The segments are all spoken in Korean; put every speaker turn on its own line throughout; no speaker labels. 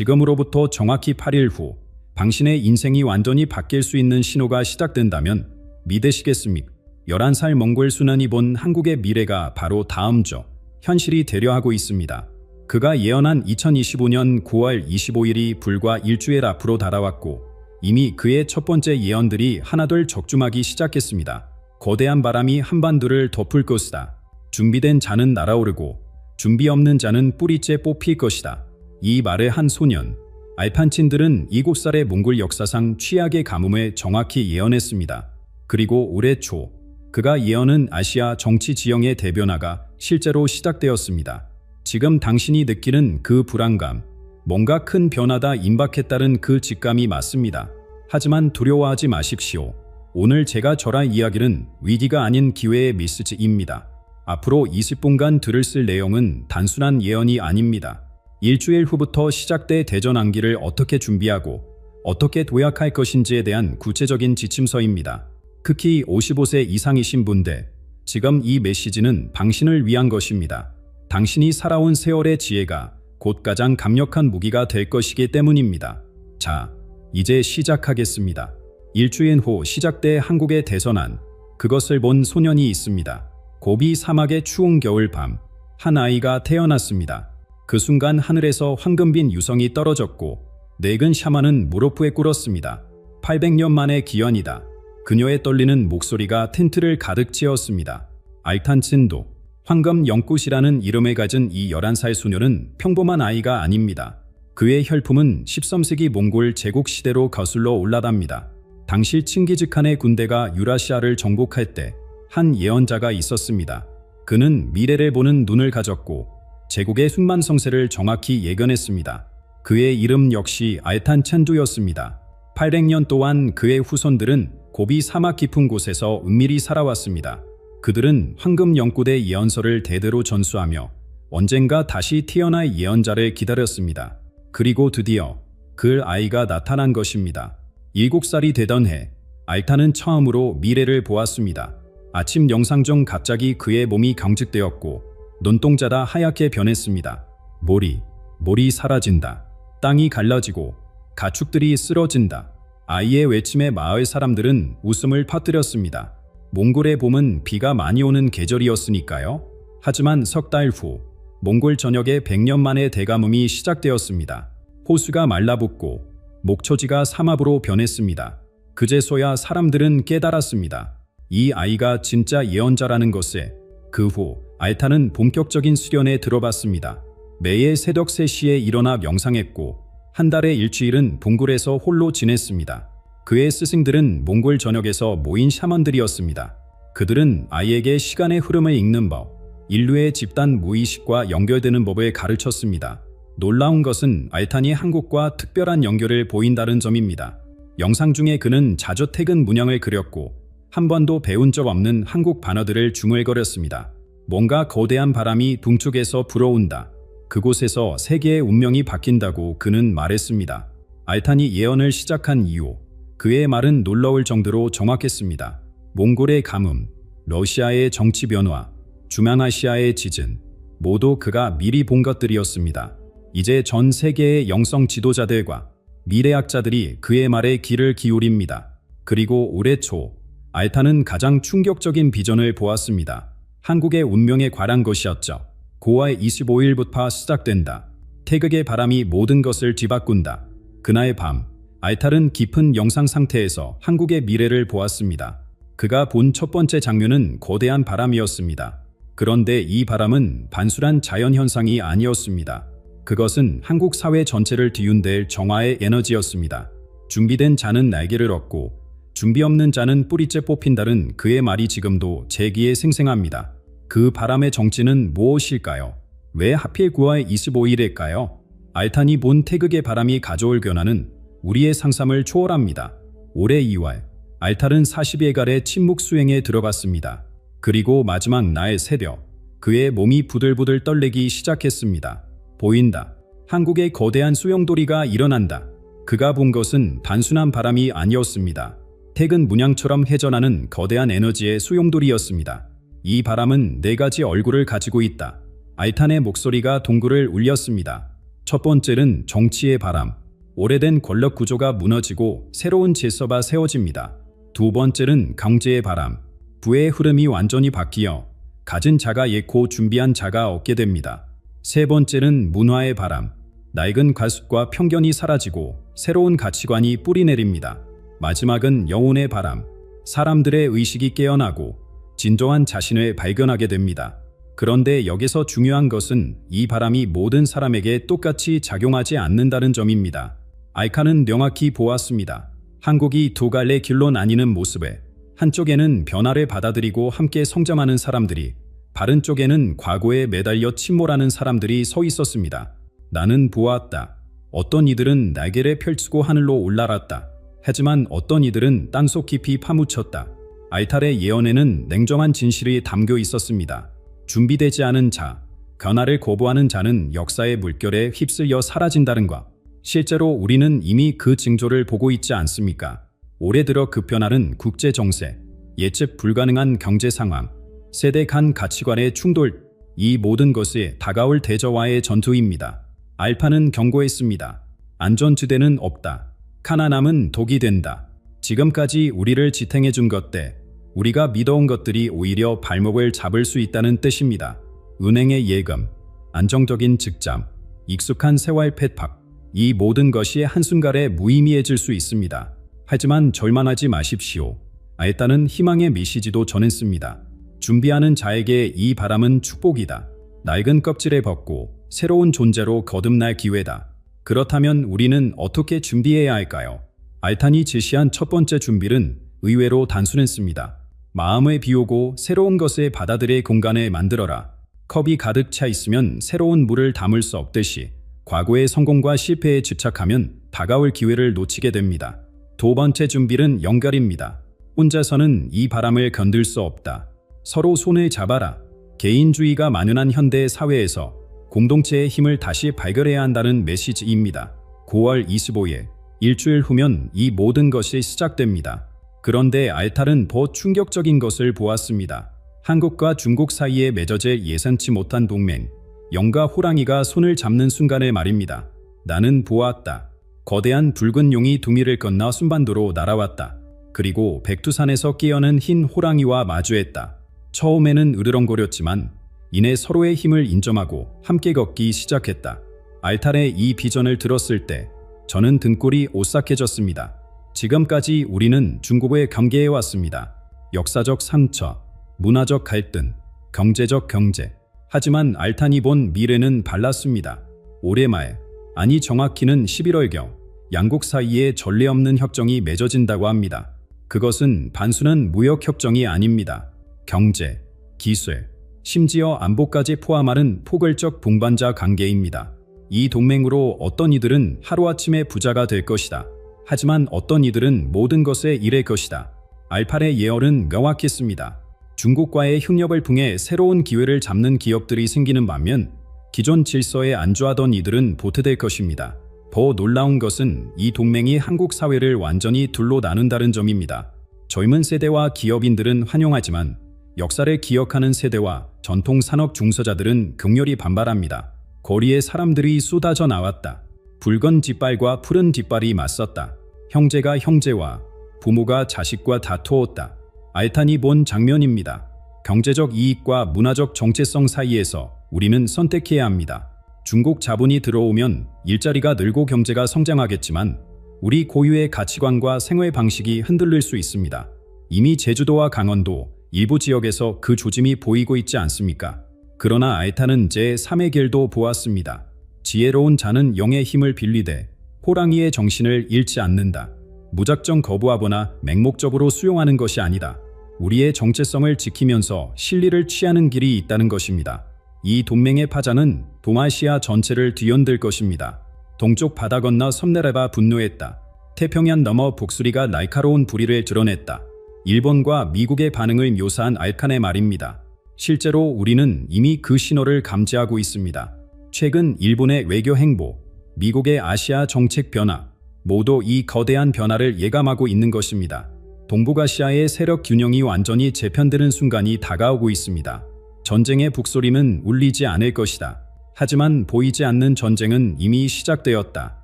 지금으로부터 정확히 8일 후 당신의 인생이 완전히 바뀔 수 있는 신호가 시작된다면 믿으시겠습니까? 11살 몽골 소년이 본 한국의 미래가 바로 다음 주 현실이 되려 하고 있습니다. 그가 예언한 2025년 9월 25일이 불과 일주일 앞으로 다가왔고 이미 그의 첫 번째 예언들이 하나둘 적중하기 시작했습니다. 거대한 바람이 한반도를 덮을 것이다. 준비된 자는 날아오르고 준비 없는 자는 뿌리째 뽑힐 것이다. 이 말을 한 소년 알판친들은 7살의 몽골 역사상 최악의 가뭄을 정확히 예언했습니다. 그리고 올해 초 그가 예언은 아시아 정치 지형의 대변화가 실제로 시작되었습니다. 지금 당신이 느끼는 그 불안감, 뭔가 큰 변화가 임박했다는 그 직감이 맞습니다. 하지만 두려워하지 마십시오. 오늘 제가 전할 이야기는 위기가 아닌 기회의 메시지입니다. 앞으로 20분간 들으실 내용은 단순한 예언이 아닙니다. 일주일 후부터 시작될 대전 암기를 어떻게 준비하고 어떻게 도약할 것인지에 대한 구체적인 지침서입니다. 특히 55세 이상이신 분들, 지금 이 메시지는 당신을 위한 것입니다. 당신이 살아온 세월의 지혜가 곧 가장 강력한 무기가 될 것이기 때문입니다. 자, 이제 시작하겠습니다. 일주일 후 시작될 한국의 대선안, 그것을 본 소년이 있습니다. 고비 사막의 추운 겨울 밤, 한 아이가 태어났습니다. 그 순간 하늘에서 황금빛 유성이 떨어졌고 늙은 샤만은 무릎에 꿇었습니다. 800년 만의 기원이다. 그녀의 떨리는 목소리가 텐트를 가득 채웠습니다. 알탄친도, 황금 영꽃이라는 이름을 가진 이 11살 소녀는 평범한 아이가 아닙니다. 그의 혈품은 13세기 몽골 제국 시대로 거슬러 올라갑니다. 당시 칭기즈칸의 군대가 유라시아를 정복할 때 한 예언자가 있었습니다. 그는 미래를 보는 눈을 가졌고 제국의 숭만성세를 정확히 예견했습니다. 그의 이름 역시 알탄찬두였습니다. 800년 동안 그의 후손들은 고비 사막 깊은 곳에서 은밀히 살아왔습니다. 그들은 황금 영꽃의 예언서를 대대로 전수하며 언젠가 다시 태어날 예언자를 기다렸습니다. 그리고 드디어 그 아이가 나타난 것입니다. 7살이 되던 해, 알탄은 처음으로 미래를 보았습니다. 아침 영상 중 갑자기 그의 몸이 경직되었고 눈동자가 하얗게 변했습니다. 몰이 사라진다. 땅이 갈라지고 가축들이 쓰러진다. 아이의 외침에 마을 사람들은 웃음을 퍼뜨렸습니다. 몽골의 봄은 비가 많이 오는 계절이었으니까요. 하지만 석 달 후 몽골 전역에 100년 만의 대가뭄이 시작되었습니다. 호수가 말라붙고 목초지가 사막으로 변했습니다. 그제서야 사람들은 깨달았습니다. 이 아이가 진짜 예언자라는 것에. 그 후 알탄은 본격적인 수련에 들어갔습니다. 매일 새벽 3시에 일어나 명상했고 한 달의 일주일은 봉굴에서 홀로 지냈습니다. 그의 스승들은 몽골 전역에서 모인 샤먼들이었습니다. 그들은 아이에게 시간의 흐름을 읽는 법, 인류의 집단 무의식과 연결되는 법을 가르쳤습니다. 놀라운 것은 알탄이 한국과 특별한 연결을 보인다는 점입니다. 영상 중에 그는 자주 퇴근 문양을 그렸고 한 번도 배운 적 없는 한국 반어들을 중얼거렸습니다. 뭔가 거대한 바람이 동쪽에서 불어온다. 그곳에서 세계의 운명이 바뀐다고 그는 말했습니다. 알탄이 예언을 시작한 이후 그의 말은 놀라울 정도로 정확했습니다. 몽골의 가뭄, 러시아의 정치 변화, 중앙아시아의 지진, 모두 그가 미리 본 것들이었습니다. 이제 전 세계의 영성 지도자들과 미래학자들이 그의 말에 귀를 기울입니다. 그리고 올해 초 알탄은 가장 충격적인 비전을 보았습니다. 한국의 운명에 관한 것이었죠. 9월 25일부터 시작된다. 태극의 바람이 모든 것을 뒤바꾼다. 그날 밤 알탄은 깊은 영상 상태에서 한국의 미래를 보았습니다. 그가 본 첫 번째 장면은 거대한 바람이었습니다. 그런데 이 바람은 단순한 자연현상이 아니었습니다. 그것은 한국 사회 전체를 뒤흔들 정화의 에너지였습니다. 준비된 자는 날개를 얻고 준비 없는 자는 뿌리째 뽑힌다는 그의 말이 지금도 제 귀에 생생합니다. 그 바람의 정치는 무엇일까요? 왜 하필 9월 25일일까요? 알탄이 본 태극의 바람이 가져올 변화는 우리의 상상을 초월합니다. 올해 2월, 알탄은 40일간의 침묵 수행에 들어갔습니다. 그리고 마지막 날 새벽, 그의 몸이 부들부들 떨리기 시작했습니다. 보인다. 한국의 거대한 소용돌이가 일어난다. 그가 본 것은 단순한 바람이 아니었습니다. 태극 문양처럼 회전하는 거대한 에너지의 소용돌이였습니다. 이 바람은 4가지 얼굴을 가지고 있다. 알탄의 목소리가 동굴을 울렸습니다. 첫 번째는 정치의 바람. 오래된 권력 구조가 무너지고 새로운 질서가 세워집니다. 두 번째는 경제의 바람. 부의 흐름이 완전히 바뀌어 가진 자가 잃고 준비한 자가 얻게 됩니다. 세 번째는 문화의 바람. 낡은 관습과 편견이 사라지고 새로운 가치관이 뿌리내립니다. 마지막은 영혼의 바람. 사람들의 의식이 깨어나고 진정한 자신을 발견하게 됩니다. 그런데 여기서 중요한 것은 이 바람이 모든 사람에게 똑같이 작용하지 않는다는 점입니다. 알칸은 명확히 보았습니다. 한국이 두 갈래 길로 나뉘는 모습에 한쪽에는 변화를 받아들이고 함께 성장하는 사람들이, 다른 쪽에는 과거에 매달려 침몰하는 사람들이 서 있었습니다. 나는 보았다. 어떤 이들은 날개를 펼치고 하늘로 올라갔다. 하지만 어떤 이들은 땅속 깊이 파묻혔다. 알탈의 예언에는 냉정한 진실이 담겨 있었습니다. 준비되지 않은 자, 변화를 거부하는 자는 역사의 물결에 휩쓸려 사라진다는 것. 실제로 우리는 이미 그 징조를 보고 있지 않습니까? 올해 들어 급변하는 국제 정세, 예측 불가능한 경제 상황, 세대 간 가치관의 충돌, 이 모든 것이 다가올 대저와의 전투입니다. 알파는 경고했습니다. 안전지대는 없다. 가난함은 독이 된다. 지금까지 우리를 지탱해준 것들, 우리가 믿어온 것들이 오히려 발목을 잡을 수 있다는 뜻입니다. 은행의 예금, 안정적인 직장, 익숙한 생활 패턴, 이 모든 것이 한순간에 무의미해질 수 있습니다. 하지만 절망하지 마십시오. 알타는 희망의 메시지도 전했습니다. 준비하는 자에게 이 바람은 축복이다. 낡은 껍질을 벗고 새로운 존재로 거듭날 기회다. 그렇다면 우리는 어떻게 준비해야 할까요? 알탄이 제시한 첫 번째 준비는 의외로 단순했습니다. 마음을 비우고 새로운 것을 받아들일 공간을 만들어라. 컵이 가득 차 있으면 새로운 물을 담을 수 없듯이 과거의 성공과 실패에 집착하면 다가올 기회를 놓치게 됩니다. 두 번째 준비는 연결입니다. 혼자서는 이 바람을 견딜 수 없다. 서로 손을 잡아라. 개인주의가 만연한 현대 사회에서 공동체의 힘을 다시 발견해야 한다는 메시지입니다. 9월 25일, 일주일 후면 이 모든 것이 시작됩니다. 그런데 알탈은 더 충격적인 것을 보았습니다. 한국과 중국 사이에 맺어질 예상치 못한 동맹, 용과 호랑이가 손을 잡는 순간에 말입니다. 나는 보았다. 거대한 붉은 용이 두미를 건너 순반도로 날아왔다. 그리고 백두산에서 깨어난 흰 호랑이와 마주했다. 처음에는 으르렁거렸지만 이내 서로의 힘을 인정하고 함께 걷기 시작했다. 알탈의 이 비전을 들었을 때 저는 등골이 오싹해졌습니다. 지금까지 우리는 중국을 경계해왔습니다. 역사적 상처, 문화적 갈등, 경제적 경제. 하지만 알탄이 본 미래는 달랐습니다. 올해 말, 아니 정확히는 11월경, 양국 사이에 전례 없는 협정이 맺어진다고 합니다. 그것은 단순한 무역 협정이 아닙니다. 경제, 기술, 심지어 안보까지 포함하는 포괄적 동반자 관계입니다. 이 동맹으로 어떤 이들은 하루아침에 부자가 될 것이다. 하지만 어떤 이들은 모든 것에 잃을 것이다. 알팔의 예언은 명확했습니다. 중국과의 협력을 통해 새로운 기회를 잡는 기업들이 생기는 반면 기존 질서에 안주하던 이들은 보태될 것입니다. 더 놀라운 것은 이 동맹이 한국 사회를 완전히 둘로 나눈다는 점입니다. 젊은 세대와 기업인들은 환영하지만 역사를 기억하는 세대와 전통 산업 종사자들은 격렬히 반발합니다. 거리에 사람들이 쏟아져 나왔다. 붉은 깃발과 푸른 깃발이 맞섰다. 형제가 형제와 부모가 자식과 다투었다. 알탄이 본 장면입니다. 경제적 이익과 문화적 정체성 사이에서 우리는 선택해야 합니다. 중국 자본이 들어오면 일자리가 늘고 경제가 성장하겠지만 우리 고유의 가치관과 생활 방식이 흔들릴 수 있습니다. 이미 제주도와 강원도 일부 지역에서 그 조짐이 보이고 있지 않습니까? 그러나 알탄은 제3의 길도 보았습니다. 지혜로운 자는 영의 힘을 빌리되 호랑이의 정신을 잃지 않는다. 무작정 거부하거나 맹목적으로 수용하는 것이 아니다. 우리의 정체성을 지키면서 실리를 취하는 길이 있다는 것입니다. 이 동맹의 파장은 동아시아 전체를 뒤흔들 것입니다. 동쪽 바다 건너 섬나라가 분노했다. 태평양 너머 북수리가 날카로운 불의를 드러냈다. 일본과 미국의 반응을 묘사한 알칸의 말입니다. 실제로 우리는 이미 그 신호를 감지하고 있습니다. 최근 일본의 외교 행보, 미국의 아시아 정책 변화, 모두 이 거대한 변화를 예감하고 있는 것입니다. 동북아시아의 세력 균형이 완전히 재편되는 순간이 다가오고 있습니다. 전쟁의 북소리는 울리지 않을 것이다. 하지만 보이지 않는 전쟁은 이미 시작되었다.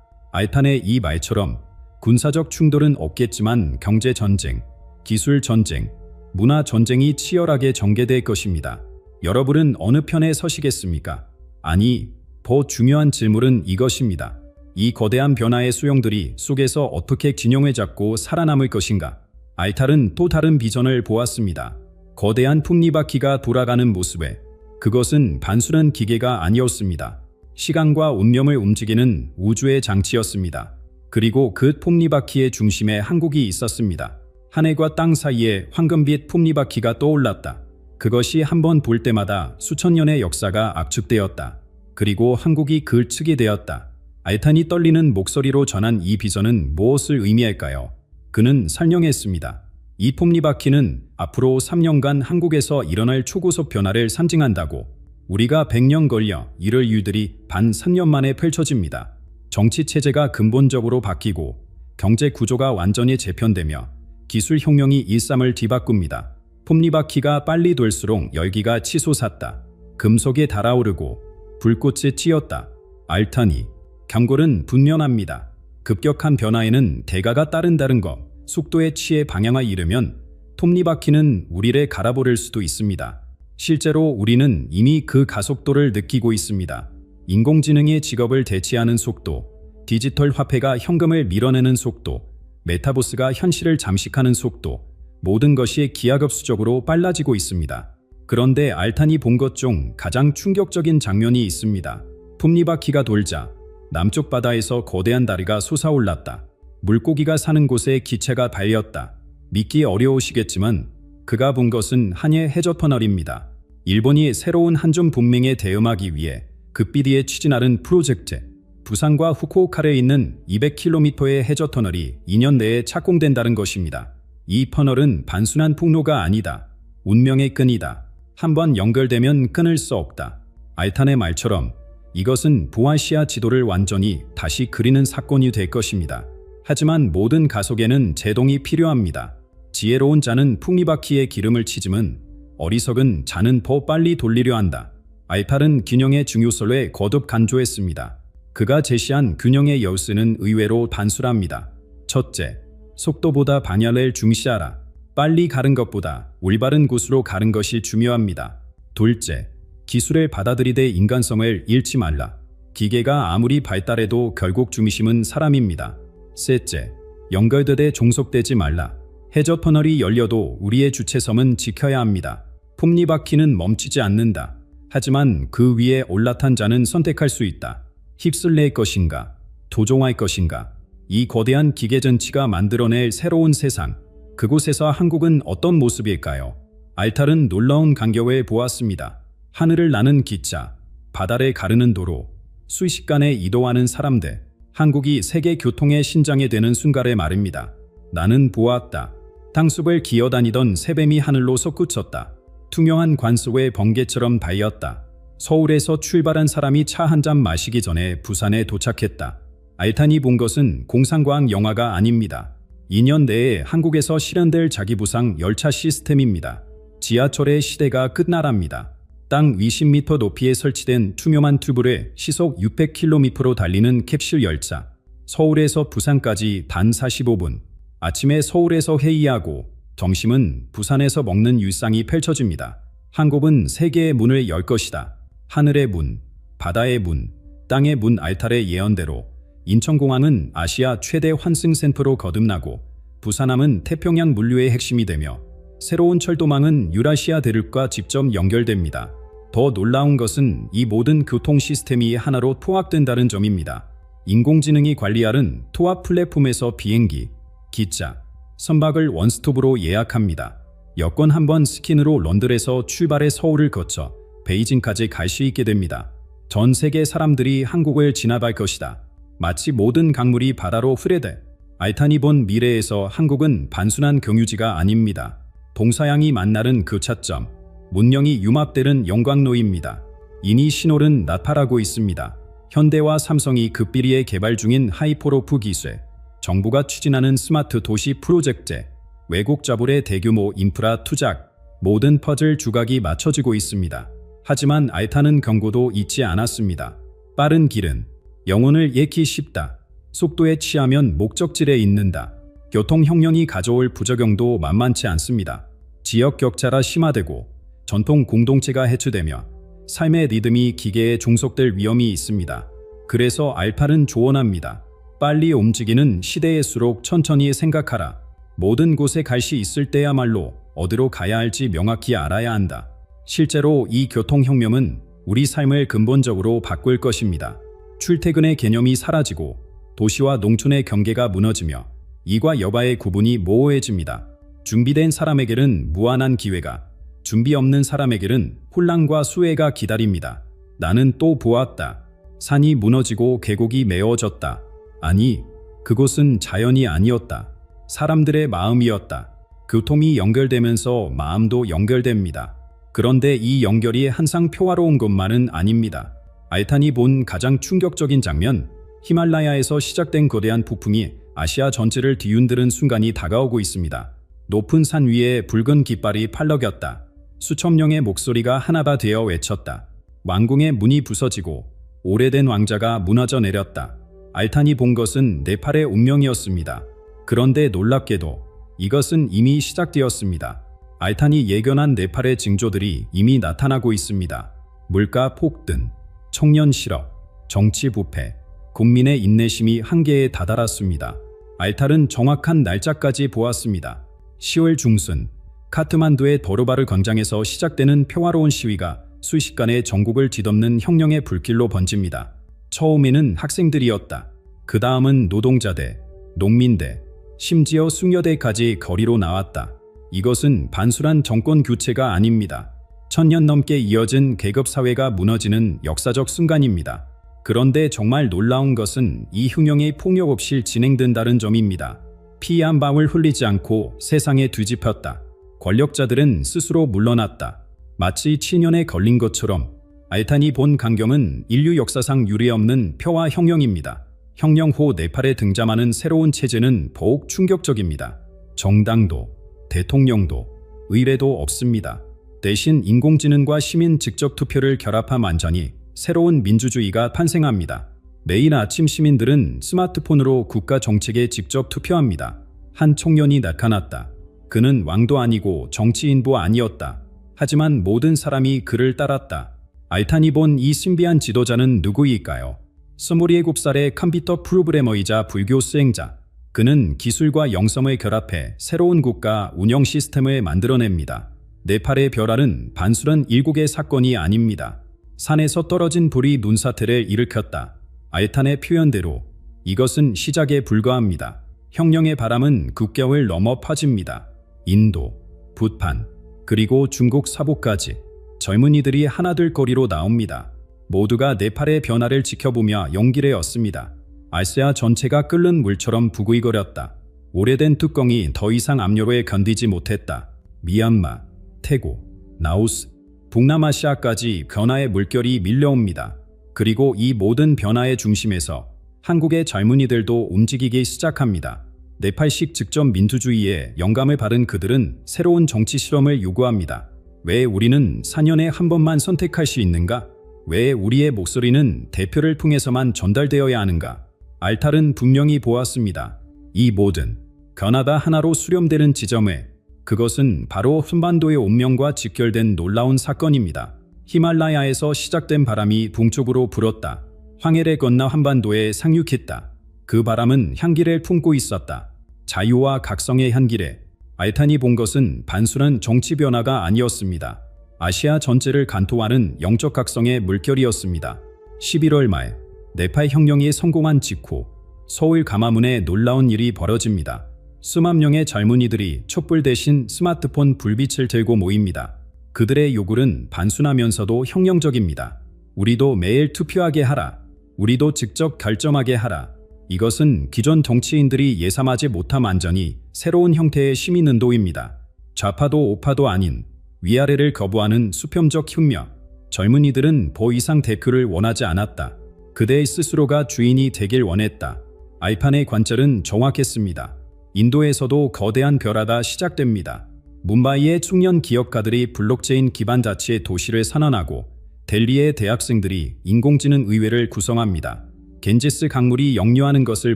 알탄의 이 말처럼 군사적 충돌은 없겠지만 경제 전쟁, 기술 전쟁, 문화 전쟁이 치열하게 전개될 것입니다. 여러분은 어느 편에 서시겠습니까? 아니, 더 중요한 질문은 이것입니다. 이 거대한 변화의 수용들이 속에서 어떻게 균형을 잡고 살아남을 것인가? 알탈은 또 다른 비전을 보았습니다. 거대한 톱니바퀴가 돌아가는 모습에 그것은 단순한 기계가 아니었습니다. 시간과 운명을 움직이는 우주의 장치였습니다. 그리고 그 톱니바퀴의 중심에 한국이 있었습니다. 하늘과 땅 사이에 황금빛 톱니바퀴가 떠올랐다. 그것이 한번 볼 때마다 수천 년의 역사가 압축되었다. 그리고 한국이 글쓰게 되었다. 알탄이 떨리는 목소리로 전한 이 비전은 무엇을 의미할까요? 그는 설명했습니다. 이 톱니바퀴는 앞으로 3년간 한국에서 일어날 초고속 변화를 상징한다고. 우리가 100년 걸려 이룰 일들이 단 3년 만에 펼쳐집니다. 정치 체제가 근본적으로 바뀌고 경제 구조가 완전히 재편되며 기술 혁명이 일상을 뒤바꿉니다. 톱니바퀴가 빨리 돌수록 열기가 치솟았다. 금속이 달아오르고 불꽃이 튀었다. 알탄이 경고는 분명합니다. 급격한 변화에는 대가가 따른다는 것. 속도에 취해 방향을 잃으면 톱니바퀴는 우리를 갈아버릴 수도 있습니다. 실제로 우리는 이미 그 가속도를 느끼고 있습니다. 인공지능이 직업을 대체하는 속도, 디지털 화폐가 현금을 밀어내는 속도, 메타버스가 현실을 잠식하는 속도, 모든 것이 기하급수적으로 빨라지고 있습니다. 그런데 알탄이 본 것 중 가장 충격적인 장면이 있습니다. 톱니바퀴가 돌자 남쪽 바다에서 거대한 다리가 솟아올랐다. 물고기가 사는 곳에 기체가 달렸다. 믿기 어려우시겠지만 그가 본 것은 한일 해저터널입니다. 일본이 새로운 한중 동맹에 대응하기 위해 급비리에 추진하는 프로젝트. 부산과 후쿠오카에 있는 200km의 해저터널이 2년 내에 착공된다는 것입니다. 이 터널은 단순한 폭로가 아니다. 운명의 끈이다. 한번 연결되면 끊을 수 없다. 알탄의 말처럼 이것은 보아시아 지도를 완전히 다시 그리는 사건이 될 것입니다. 하지만 모든 가속에는 제동이 필요합니다. 지혜로운 자는 톱니바퀴에 기름을 치지만 어리석은 자는 더 빨리 돌리려 한다. 알탄은 균형의 중요성에 거듭 강조했습니다. 그가 제시한 균형의 열쇠는 의외로 단순합니다. 첫째, 속도보다 방향을 중시하라. 빨리 가는 것보다 올바른 곳으로 가는 것이 중요합니다. 둘째, 기술을 받아들이되 인간성을 잃지 말라. 기계가 아무리 발달해도 결국 중심은 사람입니다. 셋째, 연결되되 종속되지 말라. 해저터널이 열려도 우리의 주체성은 지켜야 합니다. 톱니바퀴는 멈추지 않는다. 하지만 그 위에 올라탄 자는 선택할 수 있다. 휩쓸릴 것인가? 도종할 것인가? 이 거대한 기계전치가 만들어낼 새로운 세상. 그곳에서 한국은 어떤 모습일까요? 알탈은 놀라운 광경을 보았습니다. 하늘을 나는 기차, 바다를 가르는 도로, 순식간에 이동하는 사람들. 한국이 세계 교통의 신장이 되는 순간에 말입니다. 나는 보았다. 땅숲을 기어다니던 새뱀이 하늘로 솟구쳤다. 투명한 관속의 번개처럼 달렸다. 서울에서 출발한 사람이 차 한 잔 마시기 전에 부산에 도착했다. 알탄이 본 것은 공상과학 영화가 아닙니다. 2년 내에 한국에서 실현될 자기부상 열차 시스템입니다. 지하철의 시대가 끝나랍니다. 땅 20m 높이에 설치된 투명한 튜브를 시속 600km로 달리는 캡슐 열차. 서울에서 부산까지 단 45분. 아침에 서울에서 회의하고 점심은 부산에서 먹는 일상이 펼쳐집니다. 한국은 세계의 문을 열 것이다. 하늘의 문, 바다의 문, 땅의 문. 알탈의 예언대로 인천공항은 아시아 최대 환승센터로 거듭나고 부산함은 태평양 물류의 핵심이 되며 새로운 철도망은 유라시아 대륙과 직접 연결됩니다. 더 놀라운 것은 이 모든 교통 시스템이 하나로 통합된다는 점입니다. 인공지능이 관리하는 통합 플랫폼에서 비행기, 기차, 선박을 원스톱으로 예약합니다. 여권 한번 스캔으로 런던에서 출발해 서울을 거쳐 베이징까지 갈 수 있게 됩니다. 전 세계 사람들이 한국을 진압할 것이다. 마치 모든 강물이 바다로 흐르듯. 알탄이 본 미래에서 한국은 단순한 경유지가 아닙니다. 동서양이 만나는 교차점, 문명이 융합되는 영광로입니다. 이니 신호는 나타나고 있습니다. 현대와 삼성이 급비리에 개발 중인 하이퍼로프 기술, 정부가 추진하는 스마트 도시 프로젝트, 외국 자본의 대규모 인프라 투자, 모든 퍼즐 조각이 맞춰지고 있습니다. 하지만 알타는 경고도 잊지 않았습니다. 빠른 길은 영혼을 잃기 쉽다. 속도에 취하면 목적지에 있는다. 교통혁명이 가져올 부작용도 만만치 않습니다. 지역 격차가 심화되고 전통 공동체가 해체되며 삶의 리듬이 기계에 종속될 위험이 있습니다. 그래서 알파는 조언합니다. 빨리 움직이는 시대일수록 천천히 생각하라. 모든 곳에 갈 수 있을 때야말로 어디로 가야 할지 명확히 알아야 한다. 실제로 이 교통혁명은 우리 삶을 근본적으로 바꿀 것입니다. 출퇴근의 개념이 사라지고 도시와 농촌의 경계가 무너지며 이과 여바의 구분이 모호해집니다. 준비된 사람에게는 무한한 기회가, 준비 없는 사람에게는 혼란과 수혜가 기다립니다. 나는 또 보았다. 산이 무너지고 계곡이 메워졌다. 아니, 그곳은 자연이 아니었다. 사람들의 마음이었다. 교통이 연결되면서 마음도 연결됩니다. 그런데 이 연결이 항상 평화로운 것만은 아닙니다. 알탄이 본 가장 충격적인 장면, 히말라야에서 시작된 거대한 폭풍이 아시아 전체를 뒤흔드는 순간이 다가오고 있습니다. 높은 산 위에 붉은 깃발이 팔럭였다. 수천 명의 목소리가 하나가 되어 외쳤다. 왕궁의 문이 부서지고 오래된 왕자가 무너져 내렸다. 알탄이 본 것은 네팔의 운명이었습니다. 그런데 놀랍게도 이것은 이미 시작되었습니다. 알탄이 예견한 네팔의 징조들이 이미 나타나고 있습니다. 물가 폭등, 청년 실업, 정치 부패, 국민의 인내심이 한계에 다다랐습니다. 알탄은 정확한 날짜까지 보았습니다. 10월 중순, 카트만두의 버르바르 광장에서 시작되는 평화로운 시위가 순식간에 전국을 뒤덮는 혁명의 불길로 번집니다. 처음에는 학생들이었다. 그 다음은 노동자대, 농민대, 심지어 숙녀대까지 거리로 나왔다. 이것은 단순한 정권 교체가 아닙니다. 1000년 넘게 이어진 계급사회가 무너지는 역사적 순간입니다. 그런데 정말 놀라운 것은 이 혁명이 폭력 없이 진행된다는 점입니다. 피 한 방울 흘리지 않고 세상에 뒤집혔다. 권력자들은 스스로 물러났다. 마치 7년에 걸린 것처럼 알탄이 본 강경은 인류 역사상 유례없는 평화 혁명입니다. 혁명 후 네팔에 등장하는 새로운 체제는 더욱 충격적입니다. 정당도, 대통령도, 의례도 없습니다. 대신 인공지능과 시민 직접 투표를 결합한 완전히 새로운 민주주의가 탄생합니다. 매일 아침 시민들은 스마트폰으로 국가 정책에 직접 투표합니다. 한 청년이 나타났다. 그는 왕도 아니고 정치인도 아니었다. 하지만 모든 사람이 그를 따랐다. 알탄이 본 이 신비한 지도자는 누구일까요? 27살의 컴퓨터 프로그래머이자 불교 수행자. 그는 기술과 영성을 결합해 새로운 국가 운영 시스템을 만들어냅니다. 네팔의 벼랄은 단순한 일국의 사건이 아닙니다. 산에서 떨어진 불이 눈사태를 일으켰다. 알탄의 표현대로 이것은 시작에 불과합니다. 혁명의 바람은 국경을 넘어 퍼집니다. 인도, 부탄, 그리고 중국 서부까지 젊은이들이 하나둘 거리로 나옵니다. 모두가 네팔의 변화를 지켜보며 용기를 얻습니다. 아시아 전체가 끓는 물처럼 부글거렸다. 오래된 뚜껑이 더 이상 압력을 견디지 못했다. 미얀마, 태국, 라오스, 동남아시아까지 변화의 물결이 밀려옵니다. 그리고 이 모든 변화의 중심에서 한국의 젊은이들도 움직이기 시작합니다. 네팔식 직접 민주주의에 영감을 받은 그들은 새로운 정치 실험을 요구합니다. 왜 우리는 4년에 한 번만 선택할 수 있는가? 왜 우리의 목소리는 대표를 통해서만 전달되어야 하는가? 알탄은 분명히 보았습니다. 이 모든 변화가 하나로 수렴되는 지점에 그것은 바로 한반도의 운명과 직결된 놀라운 사건입니다. 히말라야에서 시작된 바람이 동쪽으로 불었다. 황해를 건너 한반도에 상륙했다. 그 바람은 향기를 품고 있었다. 자유와 각성의 향기래. 알탄이 본 것은 단순한 정치 변화가 아니었습니다. 아시아 전체를 관통하는 영적 각성의 물결이었습니다. 11월 말, 네팔 혁명이 성공한 직후 서울 가마문에 놀라운 일이 벌어집니다. 수만 명의 젊은이들이 촛불 대신 스마트폰 불빛을 들고 모입니다. 그들의 요구는 단순하면서도 혁명적입니다. 우리도 매일 투표하게 하라. 우리도 직접 결정하게 하라. 이것은 기존 정치인들이 예상하지 못한 완전히 새로운 형태의 시민운동입니다. 좌파도 우파도 아닌 위아래를 거부하는 수평적 혁명. 젊은이들은 더 이상 대표를 원하지 않았다. 그들의 스스로가 주인이 되길 원했다. 알탄의 관절은 정확했습니다. 인도에서도 거대한 변화가 시작됩니다. 뭄바이의 청년 기업가들이 블록체인 기반 자치의 도시를 선언하고 델리의 대학생들이 인공지능 의회를 구성합니다. 겐지스 강물이 역류하는 것을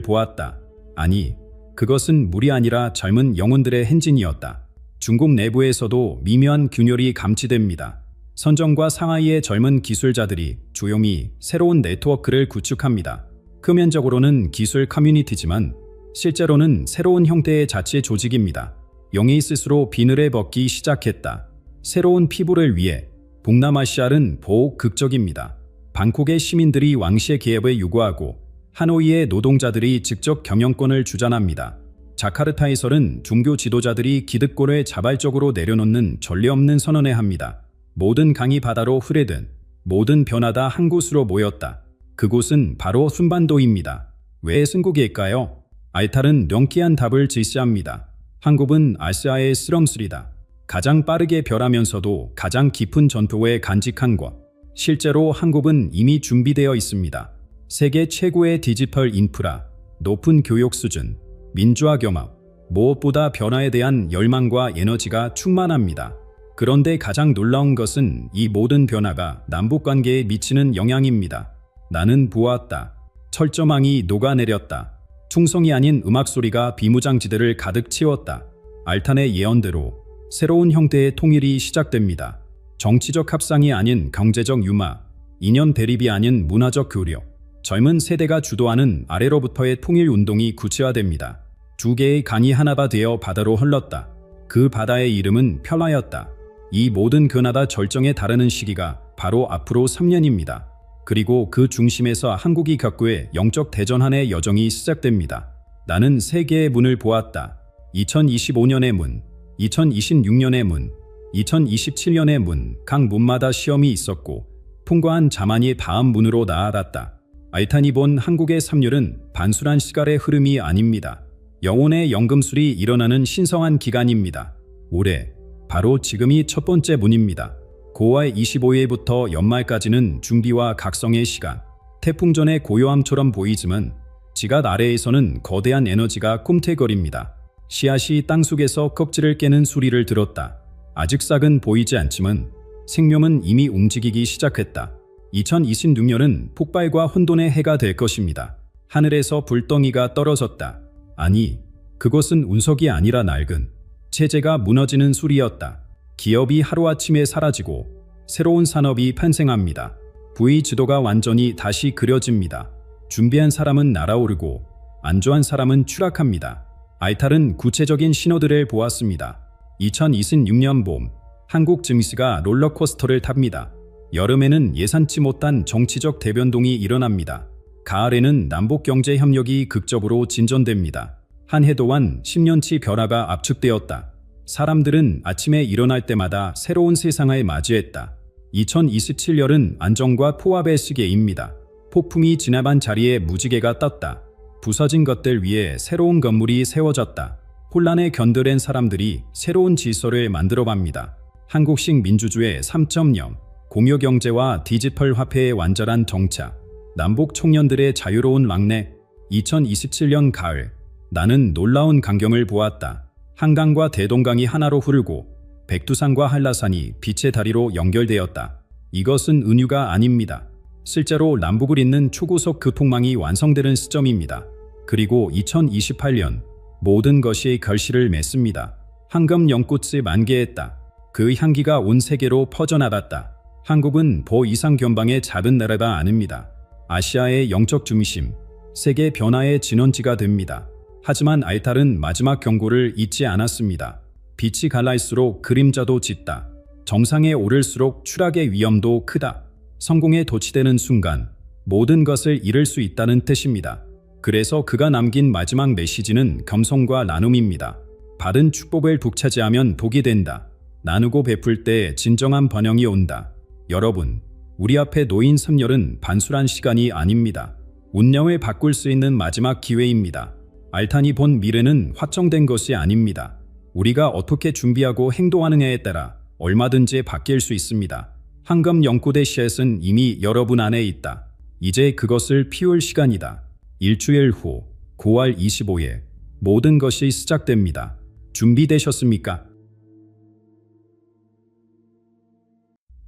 보았다. 아니, 그것은 물이 아니라 젊은 영혼들의 행진이었다. 중국 내부에서도 미묘한 균열이 감지됩니다. 선정과 상하이의 젊은 기술자들이 조용히 새로운 네트워크를 구축합니다. 표면적으로는 기술 커뮤니티지만 실제로는 새로운 형태의 자치 조직입니다. 영이 스스로 비늘에 벗기 시작했다. 새로운 피부를 위해 동남아시아는 보호 극적입니다. 방콕의 시민들이 왕실의 개입을 요구하고 하노이의 노동자들이 직접 경영권을 주장합니다. 자카르타에서는 종교 지도자들이 기득권을 자발적으로 내려놓는 전례 없는 선언을 합니다. 모든 강이 바다로 흐르든 모든 변화다 한 곳으로 모였다. 그곳은 바로 순반도입니다. 왜 승국일까요? 알탈은 명쾌한 답을 제시합니다. 한국은 아시아의 실험실이다. 가장 빠르게 변하면서도 가장 깊은 전투에 간직한 것. 실제로 한국은 이미 준비되어 있습니다. 세계 최고의 디지털 인프라, 높은 교육 수준, 민주화 경합, 무엇보다 변화에 대한 열망과 에너지가 충만합니다. 그런데 가장 놀라운 것은 이 모든 변화가 남북관계에 미치는 영향입니다. 나는 보았다. 철조망이 녹아내렸다. 충성이 아닌 음악 소리가 비무장지대를 가득 채웠다. 알탄의 예언대로 새로운 형태의 통일이 시작됩니다. 정치적 합상이 아닌 경제적 융화, 이념 대립이 아닌 문화적 교류, 젊은 세대가 주도하는 아래로부터의 통일 운동이 구체화됩니다. 두 개의 강이 하나가 되어 바다로 흘렀다. 그 바다의 이름은 평화였다. 이 모든 변화가 절정에 다르는 시기가 바로 앞으로 3년입니다. 그리고 그 중심에서 한국이 겪을 영적 대전환의 여정이 시작됩니다. 나는 세계의 문을 보았다. 2025년의 문, 2026년의 문, 2027년의 문, 각 문마다 시험이 있었고 통과한 자만이 다음 문으로 나아갔다. 알탄이 본 한국의 3년은 단순한 시간의 흐름이 아닙니다. 영혼의 연금술이 일어나는 신성한 기간입니다. 올해, 바로 지금이 첫 번째 문입니다. 9월 25일부터 연말까지는 준비와 각성의 시간. 태풍 전의 고요함처럼 보이지만 지각 아래에서는 거대한 에너지가 꿈틀거립니다. 씨앗이 땅속에서 껍질을 깨는 소리를 들었다. 아직 싹은 보이지 않지만 생명은 이미 움직이기 시작했다. 2026년은 폭발과 혼돈의 해가 될 것입니다. 하늘에서 불덩이가 떨어졌다. 아니, 그것은 운석이 아니라 낡은 체제가 무너지는 소리였다. 기업이 하루아침에 사라지고 새로운 산업이 탄생합니다. 부의 지도가 완전히 다시 그려집니다. 준비한 사람은 날아오르고 안주한 사람은 추락합니다. 알탈은 구체적인 신호들을 보았습니다. 2026년 봄, 한국 증시가 롤러코스터를 탑니다. 여름에는 예상치 못한 정치적 대변동이 일어납니다. 가을에는 남북경제협력이 극적으로 진전됩니다. 한 해 동안 10년치 변화가 압축되었다. 사람들은 아침에 일어날 때마다 새로운 세상을 맞이했다. 2027년은 안정과 포합의 시기입니다. 폭풍이 지나간 자리에 무지개가 떴다. 부서진 것들 위에 새로운 건물이 세워졌다. 혼란에 견뎌낸 사람들이 새로운 질서를 만들어갑니다. 한국식 민주주의 3.0, 공유경제와 디지털 화폐의 완전한 정착, 남북 청년들의 자유로운 왕래. 2027년 가을, 나는 놀라운 광경을 보았다. 한강과 대동강이 하나로 흐르고 백두산과 한라산이 빛의 다리로 연결되었다. 이것은 은유가 아닙니다. 실제로 남북을 잇는 초고속 교통망이 완성되는 시점입니다. 그리고 2028년, 모든 것이 결실을 맺습니다. 황금 연꽃이 만개했다. 그 향기가 온 세계로 퍼져나갔다. 한국은 보 이상 견방의 작은 나라가 아닙니다. 아시아의 영적 중심, 세계 변화의 진원지가 됩니다. 하지만 알탈은 마지막 경고를 잊지 않았습니다. 빛이 갈라일수록 그림자도 짙다. 정상에 오를수록 추락의 위험도 크다. 성공에 도취되는 순간 모든 것을 잃을 수 있다는 뜻입니다. 그래서 그가 남긴 마지막 메시지는 겸손과 나눔입니다. 받은 축복을 독차지하면 복이 된다. 나누고 베풀 때 진정한 번영이 온다. 여러분, 우리 앞에 놓인 3년은 단순한 시간이 아닙니다. 운명을 바꿀 수 있는 마지막 기회입니다. 알탄이 본 미래는 확정된 것이 아닙니다. 우리가 어떻게 준비하고 행동하느냐에 따라 얼마든지 바뀔 수 있습니다. 황금 연꽃의 씨앗은 이미 여러분 안에 있다. 이제 그것을 피울 시간이다. 일주일 후 9월 25일 모든 것이 시작됩니다. 준비되셨습니까?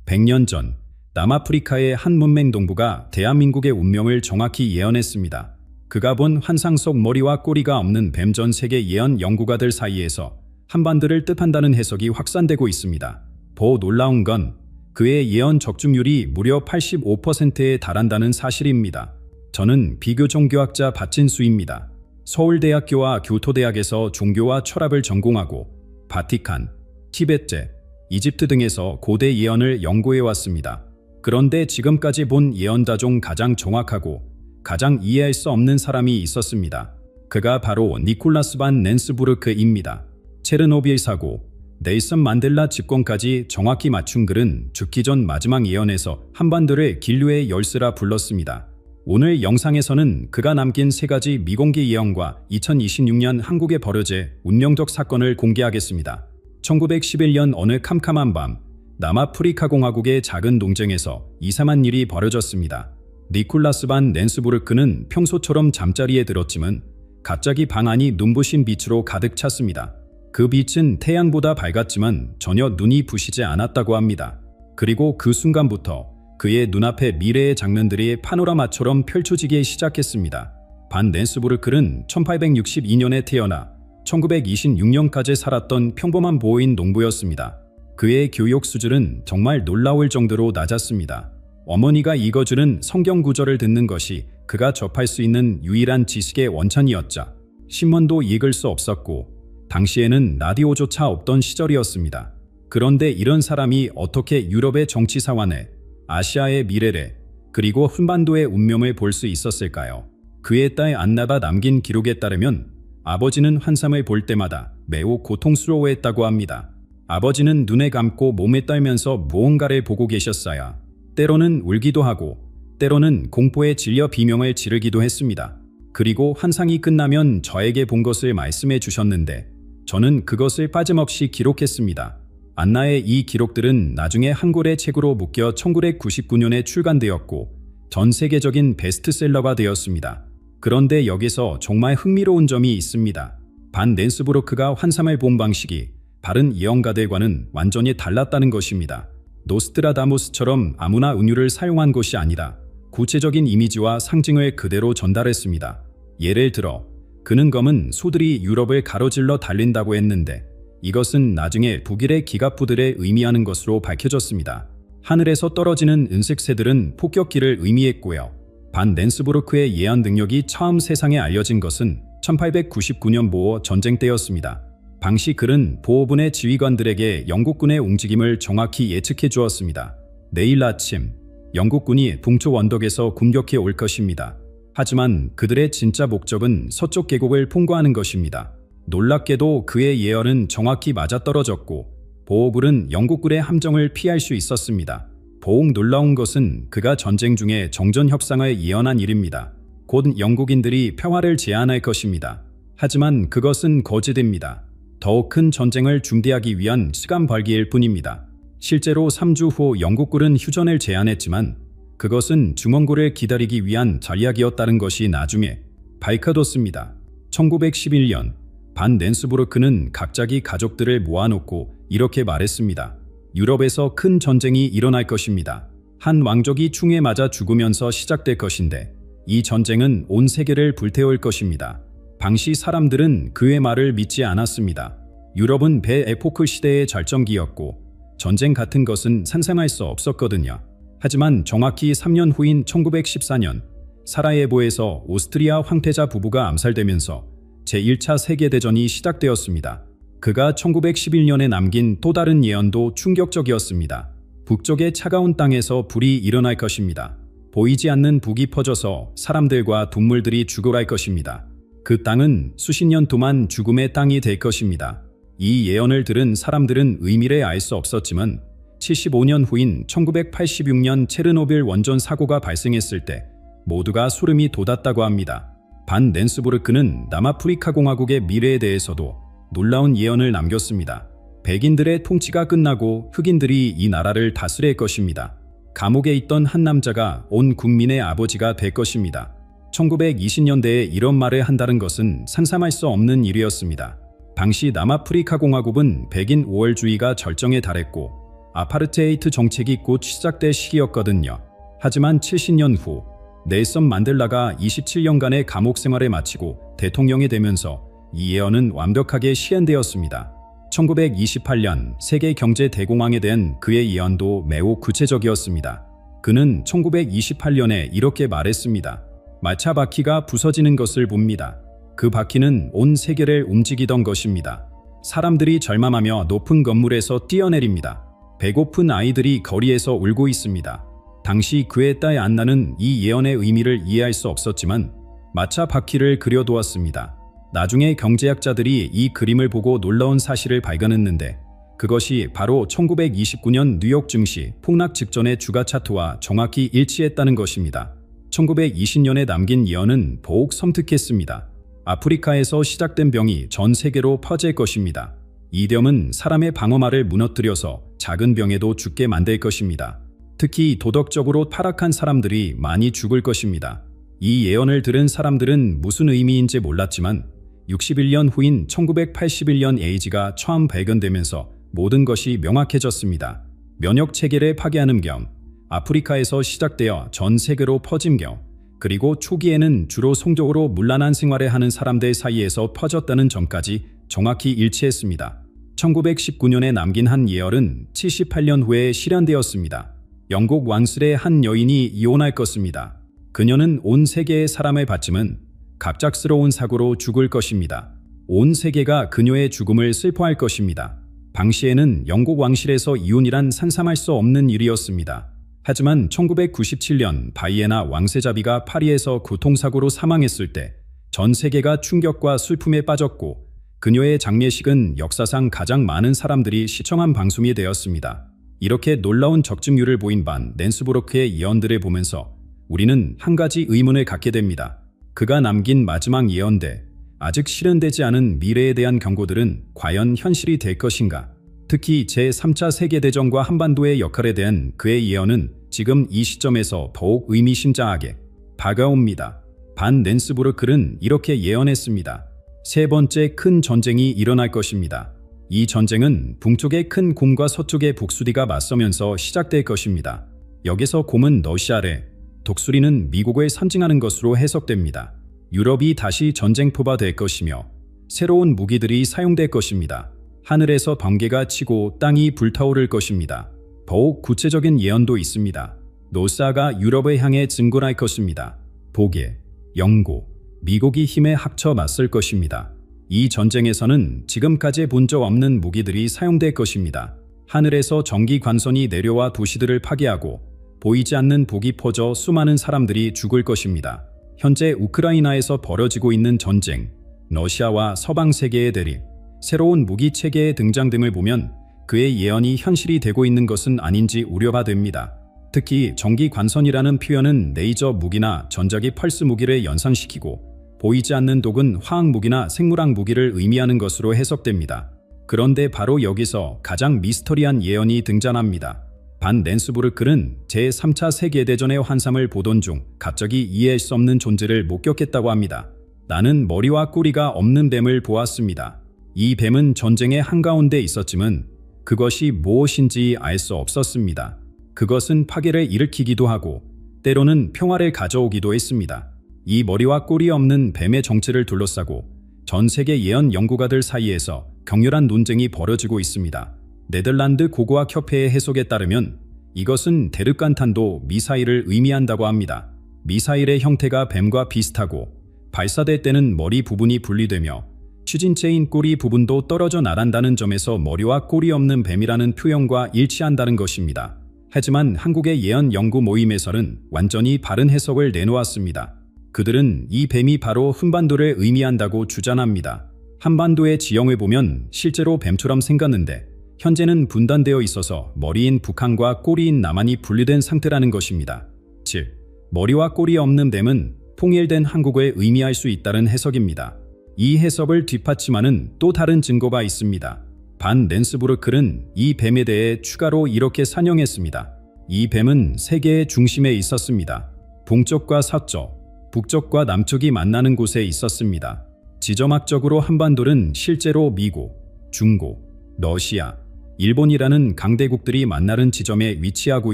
100년 전 남아프리카의 한 문맹 동부가 대한민국의 운명을 정확히 예언했습니다. 그가 본 환상 속 머리와 꼬리가 없는 뱀 전 세계 예언 연구가들 사이에서 한반도를 뜻한다는 해석이 확산되고 있습니다. 더 놀라운 건 그의 예언 적중률이 무려 85%에 달한다는 사실입니다. 저는 비교 종교학자 박진수입니다. 서울대학교와 교토대학에서 종교와 철학을 전공하고 바티칸, 티베트, 이집트 등에서 고대 예언을 연구해왔습니다. 그런데 지금까지 본 예언자 중 가장 정확하고 가장 이해할 수 없는 사람이 있었습니다. 그가 바로 니콜라스 반 낸스부르크입니다. 체르노빌 사고, 넬슨 만델라 집권까지 정확히 맞춘 글은 죽기 전 마지막 예언에서 한반도를 진료의 열쇠라 불렀습니다. 오늘 영상에서는 그가 남긴 3가지 미공개 예언과 2026년 한국에 벌어질 운명적 사건을 공개하겠습니다. 1911년 어느 캄캄한 밤, 남아프리카 공화국의 작은 농장에서 이상한 일이 벌어졌습니다. 니콜라스 반 낸스부르크는 평소처럼 잠자리에 들었지만 갑자기 방 안이 눈부신 빛으로 가득 찼습니다. 그 빛은 태양보다 밝았지만 전혀 눈이 부시지 않았다고 합니다. 그리고 그 순간부터 그의 눈앞에 미래의 장면들이 파노라마처럼 펼쳐지기 시작했습니다. 반 낸스부르크는 1862년에 태어나 1926년까지 살았던 평범한 보호인 농부였습니다. 그의 교육 수준은 정말 놀라울 정도로 낮았습니다. 어머니가 읽어주는 성경 구절을 듣는 것이 그가 접할 수 있는 유일한 지식의 원천이었자 신문도 읽을 수 없었고 당시에는 라디오조차 없던 시절이었습니다. 그런데 이런 사람이 어떻게 유럽의 정치 상황을, 아시아의 미래를, 그리고 한반도의 운명을 볼 수 있었을까요? 그의 딸 안나가 남긴 기록에 따르면 아버지는 환상을 볼 때마다 매우 고통스러워했다고 합니다. 아버지는 눈에 감고 몸에 떨면서 무언가를 보고 계셨어야 때로는 울기도 하고 때로는 공포에 질려 비명을 지르기도 했습니다. 그리고 환상이 끝나면 저에게 본 것을 말씀해 주셨는데 저는 그것을 빠짐없이 기록했습니다. 안나의 이 기록들은 나중에 한 권의 책으로 묶여 1999년에 출간되었고 전 세계적인 베스트셀러가 되었습니다. 그런데 여기서 정말 흥미로운 점이 있습니다. 반 낸스부르크가 환상을 본 방식이 다른 예언가들과는 완전히 달랐다는 것입니다. 노스트라다무스처럼 아무나 은유를 사용한 것이 아니라 구체적인 이미지와 상징을 그대로 전달했습니다. 예를 들어 그는 검은 소들이 유럽을 가로질러 달린다고 했는데 이것은 나중에 북일의 기갑부들을 의미하는 것으로 밝혀졌습니다. 하늘에서 떨어지는 은색 새들은 폭격기를 의미했고요. 반 낸스부르크의 예언 능력이 처음 세상에 알려진 것은 1899년 보어 전쟁 때였습니다. 당시 그는 보호군의 지휘관들에게 영국군의 움직임을 정확히 예측해 주었습니다. 내일 아침 영국군이 북쪽 원덕에서 공격해 올 것입니다. 하지만 그들의 진짜 목적은 서쪽 계곡을 통과하는 것입니다. 놀랍게도 그의 예언은 정확히 맞아떨어졌고 보호군은 영국군의 함정을 피할 수 있었습니다. 더욱 놀라운 것은 그가 전쟁 중에 정전 협상을 예언한 일입니다. 곧 영국인들이 평화를 제안할 것입니다. 하지만 그것은 거짓입니다. 더욱 큰 전쟁을 준비하기 위한 시간 벌기일 뿐입니다. 실제로 3주 후 영국군은 휴전을 제안했지만 그것은 중원군을 기다리기 위한 전략이었다는 것이 나중에 밝혀졌습니다. 1911년 반 낸스부르크는 갑자기 가족들을 모아놓고 이렇게 말했습니다. 유럽에서 큰 전쟁이 일어날 것입니다. 한 왕족이 충에 맞아 죽으면서 시작될 것인데 이 전쟁은 온 세계를 불태울 것입니다. 당시 사람들은 그의 말을 믿지 않았습니다. 유럽은 베에포크 시대의 절정기였고 전쟁 같은 것은 상상할 수 없었거든요. 하지만 정확히 3년 후인 1914년 사라예보에서 오스트리아 황태자 부부가 암살되면서 제1차 세계대전이 시작되었습니다. 그가 1911년에 남긴 또 다른 예언도 충격적이었습니다. 북쪽의 차가운 땅에서 불이 일어날 것입니다. 보이지 않는 북이 퍼져서 사람들과 동물들이 죽어갈 것입니다. 그 땅은 수십 년 동안 죽음의 땅이 될 것입니다. 이 예언을 들은 사람들은 의미를 알 수 없었지만 75년 후인 1986년 체르노빌 원전 사고가 발생했을 때 모두가 소름이 돋았다고 합니다. 반 낸스부르크는 남아프리카 공화국의 미래에 대해서도 놀라운 예언을 남겼습니다. 백인들의 통치가 끝나고 흑인들이 이 나라를 다스릴 것입니다. 감옥에 있던 한 남자가 온 국민의 아버지가 될 것입니다. 1920년대에 이런 말을 한다는 것은 상상할 수 없는 일이었습니다. 당시 남아프리카 공화국은 백인 우월주의가 절정에 달했고 아파르테이트 정책이 곧 시작될 시기였거든요. 하지만 70년 후 넬선 만델라가 27년간의 감옥 생활을 마치고 대통령이 되면서 이 예언은 완벽하게 실현되었습니다. 1928년 세계 경제 대공황에 대한 그의 예언도 매우 구체적이었습니다. 그는 1928년에 이렇게 말했습니다. 마차 바퀴가 부서지는 것을 봅니다. 그 바퀴는 온 세계를 움직이던 것입니다. 사람들이 절망하며 높은 건물에서 뛰어내립니다. 배고픈 아이들이 거리에서 울고 있습니다. 당시 그의 딸 안나는 이 예언의 의미를 이해할 수 없었지만 마차 바퀴를 그려두었습니다. 나중에 경제학자들이 이 그림을 보고 놀라운 사실을 발견했는데 그것이 바로 1929년 뉴욕 증시 폭락 직전의 주가 차트와 정확히 일치했다는 것입니다. 1920년에 남긴 예언은 더욱 섬뜩했습니다. 아프리카에서 시작된 병이 전 세계로 퍼질 것입니다. 이 병은 사람의 방어막을 무너뜨려서 작은 병에도 죽게 만들 것입니다. 특히 도덕적으로 타락한 사람들이 많이 죽을 것입니다. 이 예언을 들은 사람들은 무슨 의미인지 몰랐지만 61년 후인 1981년 에이즈가 처음 발견되면서 모든 것이 명확해졌습니다. 면역 체계를 파괴하는 병, 아프리카에서 시작되어 전 세계로 퍼진 병, 그리고 초기에는 주로 성적으로 문란한 생활을 하는 사람들 사이에서 퍼졌다는 점까지 정확히 일치했습니다. 1919년에 남긴 한 예언은 78년 후에 실현되었습니다. 영국 왕실의 한 여인이 이혼할 것입니다. 그녀는 온 세계의 사람을 받지만 갑작스러운 사고로 죽을 것입니다. 온 세계가 그녀의 죽음을 슬퍼할 것입니다. 당시에는 영국 왕실에서 이혼이란 상상할 수 없는 일이었습니다. 하지만 1997년 바이에나 왕세자비가 파리에서 교통사고로 사망했을 때 전 세계가 충격과 슬픔에 빠졌고 그녀의 장례식은 역사상 가장 많은 사람들이 시청한 방송이 되었습니다. 이렇게 놀라운 적중률을 보인 반 낸스부르크의 예언들을 보면서 우리는 한 가지 의문을 갖게 됩니다. 그가 남긴 마지막 예언대, 아직 실현되지 않은 미래에 대한 경고들은 과연 현실이 될 것인가? 특히 제3차 세계대전과 한반도의 역할에 대한 그의 예언은 지금 이 시점에서 더욱 의미심장하게 다가옵니다. 반 낸스부르크는 이렇게 예언했습니다. 세 번째 큰 전쟁이 일어날 것입니다. 이 전쟁은 북쪽의 큰 곰과 서쪽의 북수리가 맞서면서 시작될 것입니다. 여기서 곰은 러시아를, 독수리는 미국을 상징하는 것으로 해석됩니다. 유럽이 다시 전쟁포가 될 것이며 새로운 무기들이 사용될 것입니다. 하늘에서 번개가 치고 땅이 불타오를 것입니다. 더욱 구체적인 예언도 있습니다. 노사가 유럽을 향해 증권할 것입니다. 독일, 영국, 미국이 힘에 합쳐 맞설 것입니다. 이 전쟁에서는 지금까지 본 적 없는 무기들이 사용될 것입니다. 하늘에서 전기 관선이 내려와 도시들을 파괴하고 보이지 않는 북이 퍼져 수많은 사람들이 죽을 것입니다. 현재 우크라이나에서 벌어지고 있는 전쟁, 러시아와 서방 세계의 대립, 새로운 무기 체계의 등장 등을 보면 그의 예언이 현실이 되고 있는 것은 아닌지 우려가 됩니다. 특히 전기 관선이라는 표현은 레이저 무기나 전자기 펄스 무기를 연상시키고 보이지 않는 독은 화학 무기나 생물학 무기를 의미하는 것으로 해석됩니다. 그런데 바로 여기서 가장 미스터리한 예언이 등장합니다. 반 낸스부르크는 제3차 세계대전의 환상을 보던 중 갑자기 이해할 수 없는 존재를 목격했다고 합니다. 나는 머리와 꼬리가 없는 뱀을 보았습니다. 이 뱀은 전쟁의 한가운데 있었지만 그것이 무엇인지 알 수 없었습니다. 그것은 파괴를 일으키기도 하고 때로는 평화를 가져오기도 했습니다. 이 머리와 꼬리 없는 뱀의 정체를 둘러싸고 전 세계 예언 연구가들 사이에서 격렬한 논쟁이 벌어지고 있습니다. 네덜란드 고고학 협회의 해석에 따르면 이것은 데르간탄도 미사일을 의미한다고 합니다. 미사일의 형태가 뱀과 비슷하고 발사될 때는 머리 부분이 분리되며 추진체인 꼬리 부분도 떨어져 나간다는 점에서 머리와 꼬리 없는 뱀이라는 표현과 일치한다는 것입니다. 하지만 한국의 예언 연구 모임에서는 완전히 다른 해석을 내놓았습니다. 그들은 이 뱀이 바로 한반도를 의미한다고 주장합니다. 한반도의 지형을 보면 실제로 뱀처럼 생겼는데 현재는 분단되어 있어서 머리인 북한과 꼬리인 남한이 분리된 상태라는 것입니다. 즉, 머리와 꼬리 없는 뱀은 통일된 한국을 의미할 수 있다는 해석입니다. 이 해석을 뒷받침하는 또 다른 증거가 있습니다. 반 낸스부르크는 이 뱀에 대해 추가로 이렇게 산영했습니다. 이 뱀은 세계의 중심에 있었습니다. 동쪽과 서쪽, 북쪽과 남쪽이 만나는 곳에 있었습니다. 지점학적으로 한반도는 실제로 미국, 중국, 러시아, 일본이라는 강대국들이 만나는 지점에 위치하고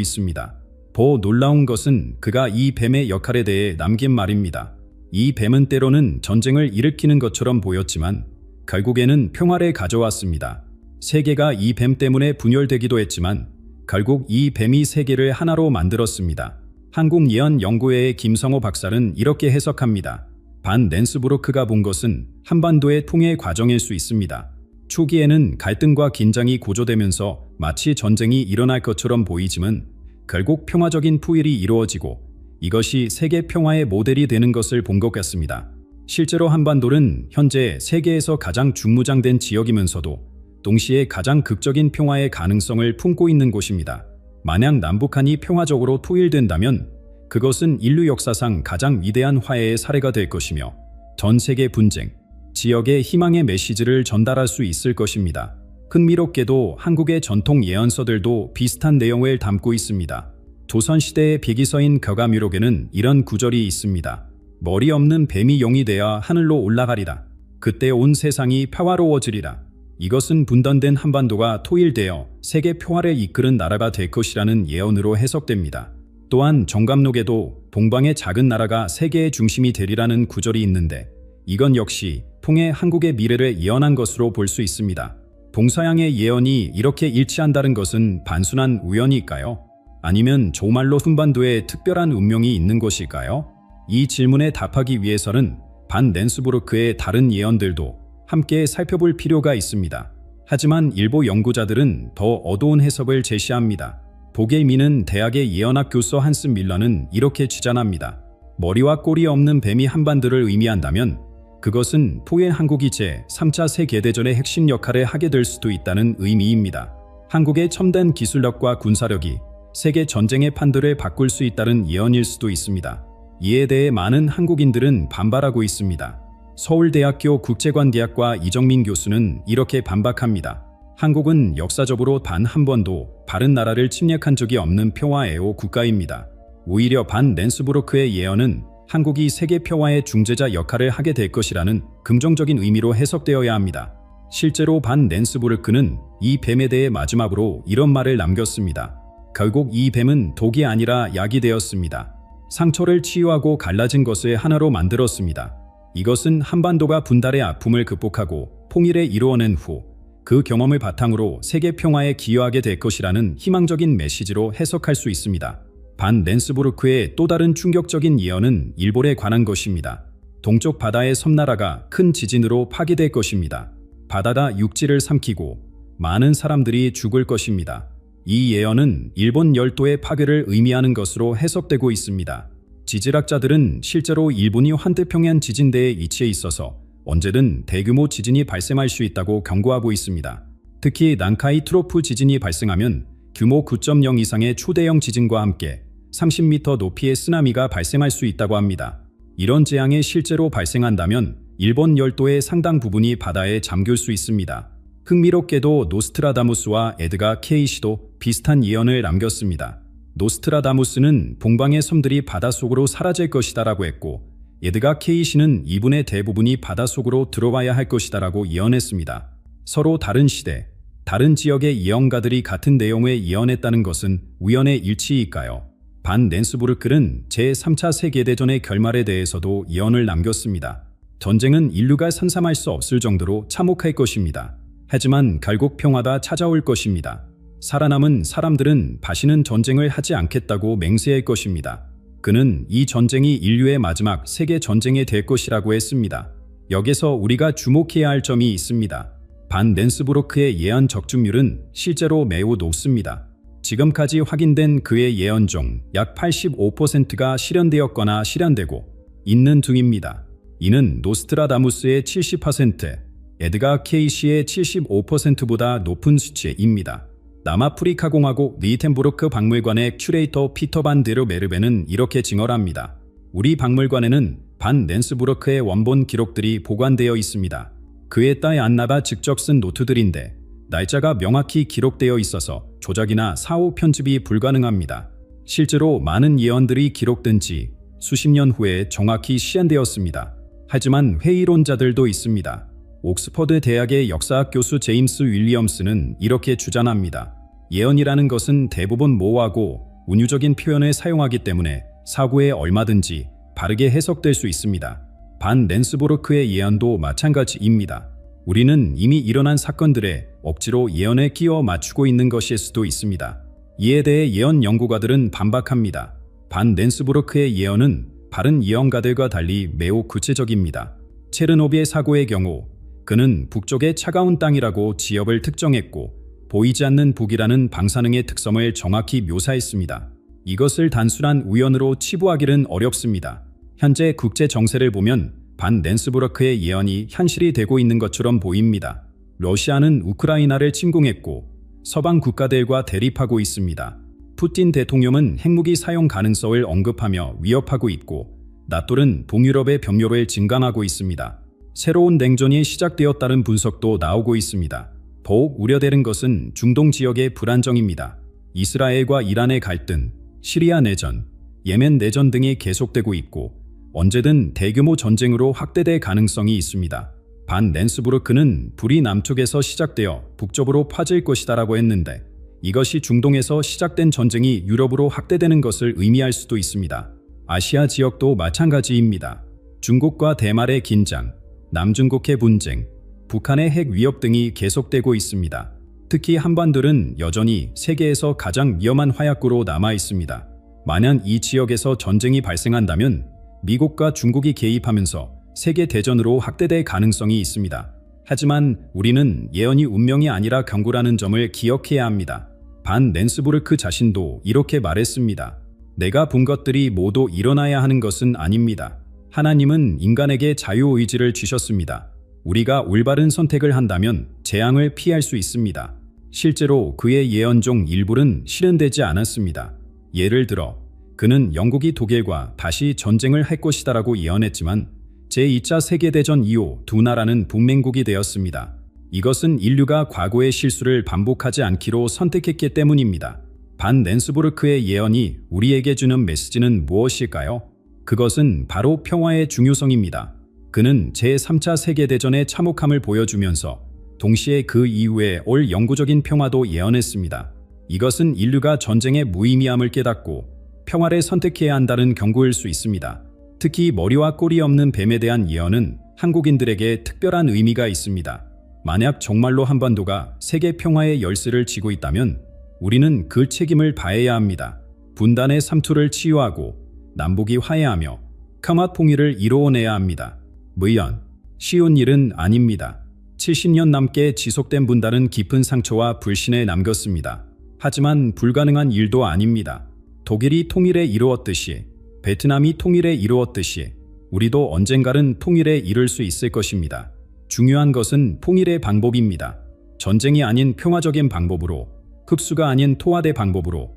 있습니다. 더 놀라운 것은 그가 이 뱀의 역할에 대해 남긴 말입니다. 이 뱀은 때로는 전쟁을 일으키는 것처럼 보였지만 결국에는 평화를 가져왔습니다. 세계가 이 뱀 때문에 분열되기도 했지만 결국 이 뱀이 세계를 하나로 만들었습니다. 한국예언연구회의 김성호 박사는 이렇게 해석합니다. 반 낸스부르크가 본 것은 한반도의 통일 과정일 수 있습니다. 초기에는 갈등과 긴장이 고조되면서 마치 전쟁이 일어날 것처럼 보이지만 결국 평화적인 통일이 이루어지고 이것이 세계 평화의 모델이 되는 것을 본 것 같습니다. 실제로 한반도는 현재 세계에서 가장 중무장된 지역이면서도 동시에 가장 극적인 평화의 가능성을 품고 있는 곳입니다. 만약 남북한이 평화적으로 통일된다면 그것은 인류 역사상 가장 위대한 화해의 사례가 될 것이며 전 세계 분쟁, 지역의 희망의 메시지를 전달할 수 있을 것입니다. 흥미롭게도 한국의 전통 예언서들도 비슷한 내용을 담고 있습니다. 조선시대의 비기서인 격암유록에는 이런 구절이 있습니다. 머리 없는 뱀이 용이 되어 하늘로 올라가리라. 그때 온 세상이 평화로워지리라. 이것은 분단된 한반도가 통일되어 세계 평화를 이끄는 나라가 될 것이라는 예언으로 해석됩니다. 또한 정감록에도 동방의 작은 나라가 세계의 중심이 되리라는 구절이 있는데 이건 역시 통해 한국의 미래를 예언한 것으로 볼 수 있습니다. 동서양의 예언이 이렇게 일치한다는 것은 단순한 우연일까요? 아니면 정말로 한반도에 특별한 운명이 있는 것일까요? 이 질문에 답하기 위해서는 반 낸스부르크의 다른 예언들도 함께 살펴볼 필요가 있습니다. 하지만 일부 연구자들은 더 어두운 해석을 제시합니다. 독일 미는 대학의 예언학 교수 한스 밀러는 이렇게 주장합니다. 머리와 꼬리 없는 뱀이 한반도를 의미한다면 그것은 포의 한국이 제3차 세계대전의 핵심 역할을 하게 될 수도 있다는 의미입니다. 한국의 첨단 기술력과 군사력이 세계 전쟁의 판도를 바꿀 수 있다는 예언일 수도 있습니다. 이에 대해 많은 한국인들은 반발하고 있습니다. 서울대학교 국제관대학과 이정민 교수는 이렇게 반박합니다. 한국은 역사적으로 단 한 번도 다른 나라를 침략한 적이 없는 평화애호 국가입니다. 오히려 반 낸스부르크의 예언은 한국이 세계 평화의 중재자 역할을 하게 될 것이라는 긍정적인 의미로 해석되어야 합니다. 실제로 반 낸스부르크는 이 뱀에 대해 마지막으로 이런 말을 남겼습니다. 결국 이 뱀은 독이 아니라 약이 되었습니다. 상처를 치유하고 갈라진 것을 하나로 만들었습니다. 이것은 한반도가 분달의 아픔을 극복하고 통일을 이루어낸 후 그 경험을 바탕으로 세계 평화에 기여하게 될 것이라는 희망적인 메시지로 해석할 수 있습니다. 반 낸스부르크의 또 다른 충격적인 예언은 일본에 관한 것입니다. 동쪽 바다의 섬나라가 큰 지진으로 파괴될 것입니다. 바다가 육지를 삼키고 많은 사람들이 죽을 것입니다. 이 예언은 일본 열도의 파괴를 의미하는 것으로 해석되고 있습니다. 지질학자들은 실제로 일본이 환태평양 지진대에 위치해 있어서 언제든 대규모 지진이 발생할 수 있다고 경고하고 있습니다. 특히 난카이 트로프 지진이 발생하면 규모 9.0 이상의 초대형 지진과 함께 30m 높이의 쓰나미가 발생할 수 있다고 합니다. 이런 재앙이 실제로 발생한다면 일본 열도의 상당 부분이 바다에 잠길 수 있습니다. 흥미롭게도 노스트라다무스와 에드가 케이시도 비슷한 예언을 남겼습니다. 노스트라다무스는 동방의 섬들이 바닷속으로 사라질 것이다 라고 했고 에드가 케이시는 이분의 대부분이 바닷속으로 들어와야 할 것이다 라고 예언했습니다. 서로 다른 시대, 다른 지역의 예언가들이 같은 내용을 예언했다는 것은 우연의 일치일까요? 반 낸스부르크는 제3차 세계대전의 결말에 대해서도 예언을 남겼습니다. 전쟁은 인류가 상상할 수 없을 정도로 참혹할 것입니다. 하지만 결국 평화가 찾아올 것입니다. 살아남은 사람들은 다시는 전쟁을 하지 않겠다고 맹세할 것입니다. 그는 이 전쟁이 인류의 마지막 세계 전쟁이 될 것이라고 했습니다. 여기서 우리가 주목해야 할 점이 있습니다. 반 낸스부르크의 예언 적중률은 실제로 매우 높습니다. 지금까지 확인된 그의 예언 중 약 85%가 실현되었거나 실현되고 있는 중입니다. 이는 노스트라다무스의 70%, 에드가 케이시의 75%보다 높은 수치입니다. 남아프리카 공화국 리텐부르크 박물관의 큐레이터 피터 반 데르 메르베는 이렇게 징언합니다. 우리 박물관에는 반 낸스부르크의 원본 기록들이 보관되어 있습니다. 그의 딸 안나가 직접 쓴 노트들인데 날짜가 명확히 기록되어 있어서 조작이나 사후 편집이 불가능합니다. 실제로 많은 예언들이 기록된 지 수십 년 후에 정확히 실현되었습니다. 하지만 회의론자들도 있습니다. 옥스퍼드 대학의 역사학 교수 제임스 윌리엄스는 이렇게 주장합니다. 예언이라는 것은 대부분 모호하고 운유적인 표현을 사용하기 때문에 사고에 얼마든지 바르게 해석될 수 있습니다. 반 랜스부르크의 예언도 마찬가지입니다. 우리는 이미 일어난 사건들에 억지로 예언에 끼워 맞추고 있는 것일 수도 있습니다. 이에 대해 예언 연구가들은 반박합니다. 반 랜스부르크의 예언은 바른 예언가들과 달리 매우 구체적입니다. 체르노빌 사고의 경우 그는 북쪽의 차가운 땅이라고 지역을 특정했고 보이지 않는 북이라는 방사능의 특성을 정확히 묘사했습니다. 이것을 단순한 우연으로 치부하기는 어렵습니다. 현재 국제 정세를 보면 반 랜스부르크의 예언이 현실이 되고 있는 것처럼 보입니다. 러시아는 우크라이나를 침공했고 서방 국가들과 대립하고 있습니다. 푸틴 대통령은 핵무기 사용 가능성을 언급하며 위협하고 있고 나토는 동유럽의 병력을 증강하고 있습니다. 새로운 냉전이 시작되었다는 분석도 나오고 있습니다. 더욱 우려되는 것은 중동 지역의 불안정입니다. 이스라엘과 이란의 갈등, 시리아 내전, 예멘 내전 등이 계속되고 있고 언제든 대규모 전쟁으로 확대될 가능성이 있습니다. 반 랜스부르크는 불이 남쪽에서 시작되어 북쪽으로 퍼질 것이다라고 했는데 이것이 중동에서 시작된 전쟁이 유럽으로 확대되는 것을 의미할 수도 있습니다. 아시아 지역도 마찬가지입니다. 중국과 대만의 긴장, 남중국해 분쟁, 북한의 핵 위협 등이 계속되고 있습니다. 특히 한반도는 여전히 세계에서 가장 위험한 화약고로 남아 있습니다. 만약 이 지역에서 전쟁이 발생한다면 미국과 중국이 개입하면서 세계 대전으로 확대될 가능성이 있습니다. 하지만 우리는 예언이 운명이 아니라 경고라는 점을 기억해야 합니다. 반 랜스부르크 자신도 이렇게 말했습니다. 내가 본 것들이 모두 일어나야 하는 것은 아닙니다. 하나님은 인간에게 자유의지를 주셨습니다. 우리가 올바른 선택을 한다면 재앙을 피할 수 있습니다. 실제로 그의 예언 중 일부는 실현되지 않았습니다. 예를 들어 그는 영국이 독일과 다시 전쟁을 할 것이다라고 예언했지만 제2차 세계대전 이후 두 나라는 동맹국이 되었습니다. 이것은 인류가 과거의 실수를 반복하지 않기로 선택했기 때문입니다. 반 랜스부르크의 예언이 우리에게 주는 메시지는 무엇일까요? 그것은 바로 평화의 중요성입니다. 그는 제3차 세계대전의 참혹함을 보여주면서 동시에 그 이후에 올 영구적인 평화도 예언했습니다. 이것은 인류가 전쟁의 무의미함을 깨닫고 평화를 선택해야 한다는 경고일 수 있습니다. 특히 머리와 꼬리 없는 뱀에 대한 예언은 한국인들에게 특별한 의미가 있습니다. 만약 정말로 한반도가 세계 평화의 열쇠를 쥐고 있다면 우리는 그 책임을 다해야 합니다. 분단의 삼투를 치유하고 남북이 화해하며 평화 통일을 이루어내야 합니다. 물론 쉬운 일은 아닙니다. 70년 넘게 지속된 분단은 깊은 상처와 불신을 남겼습니다. 하지만 불가능한 일도 아닙니다. 독일이 통일에 이루었듯이 베트남이 통일에 이루었듯이 우리도 언젠가는 통일에 이를 수 있을 것입니다. 중요한 것은 통일의 방법입니다. 전쟁이 아닌 평화적인 방법으로, 흡수가 아닌 토화대 방법으로,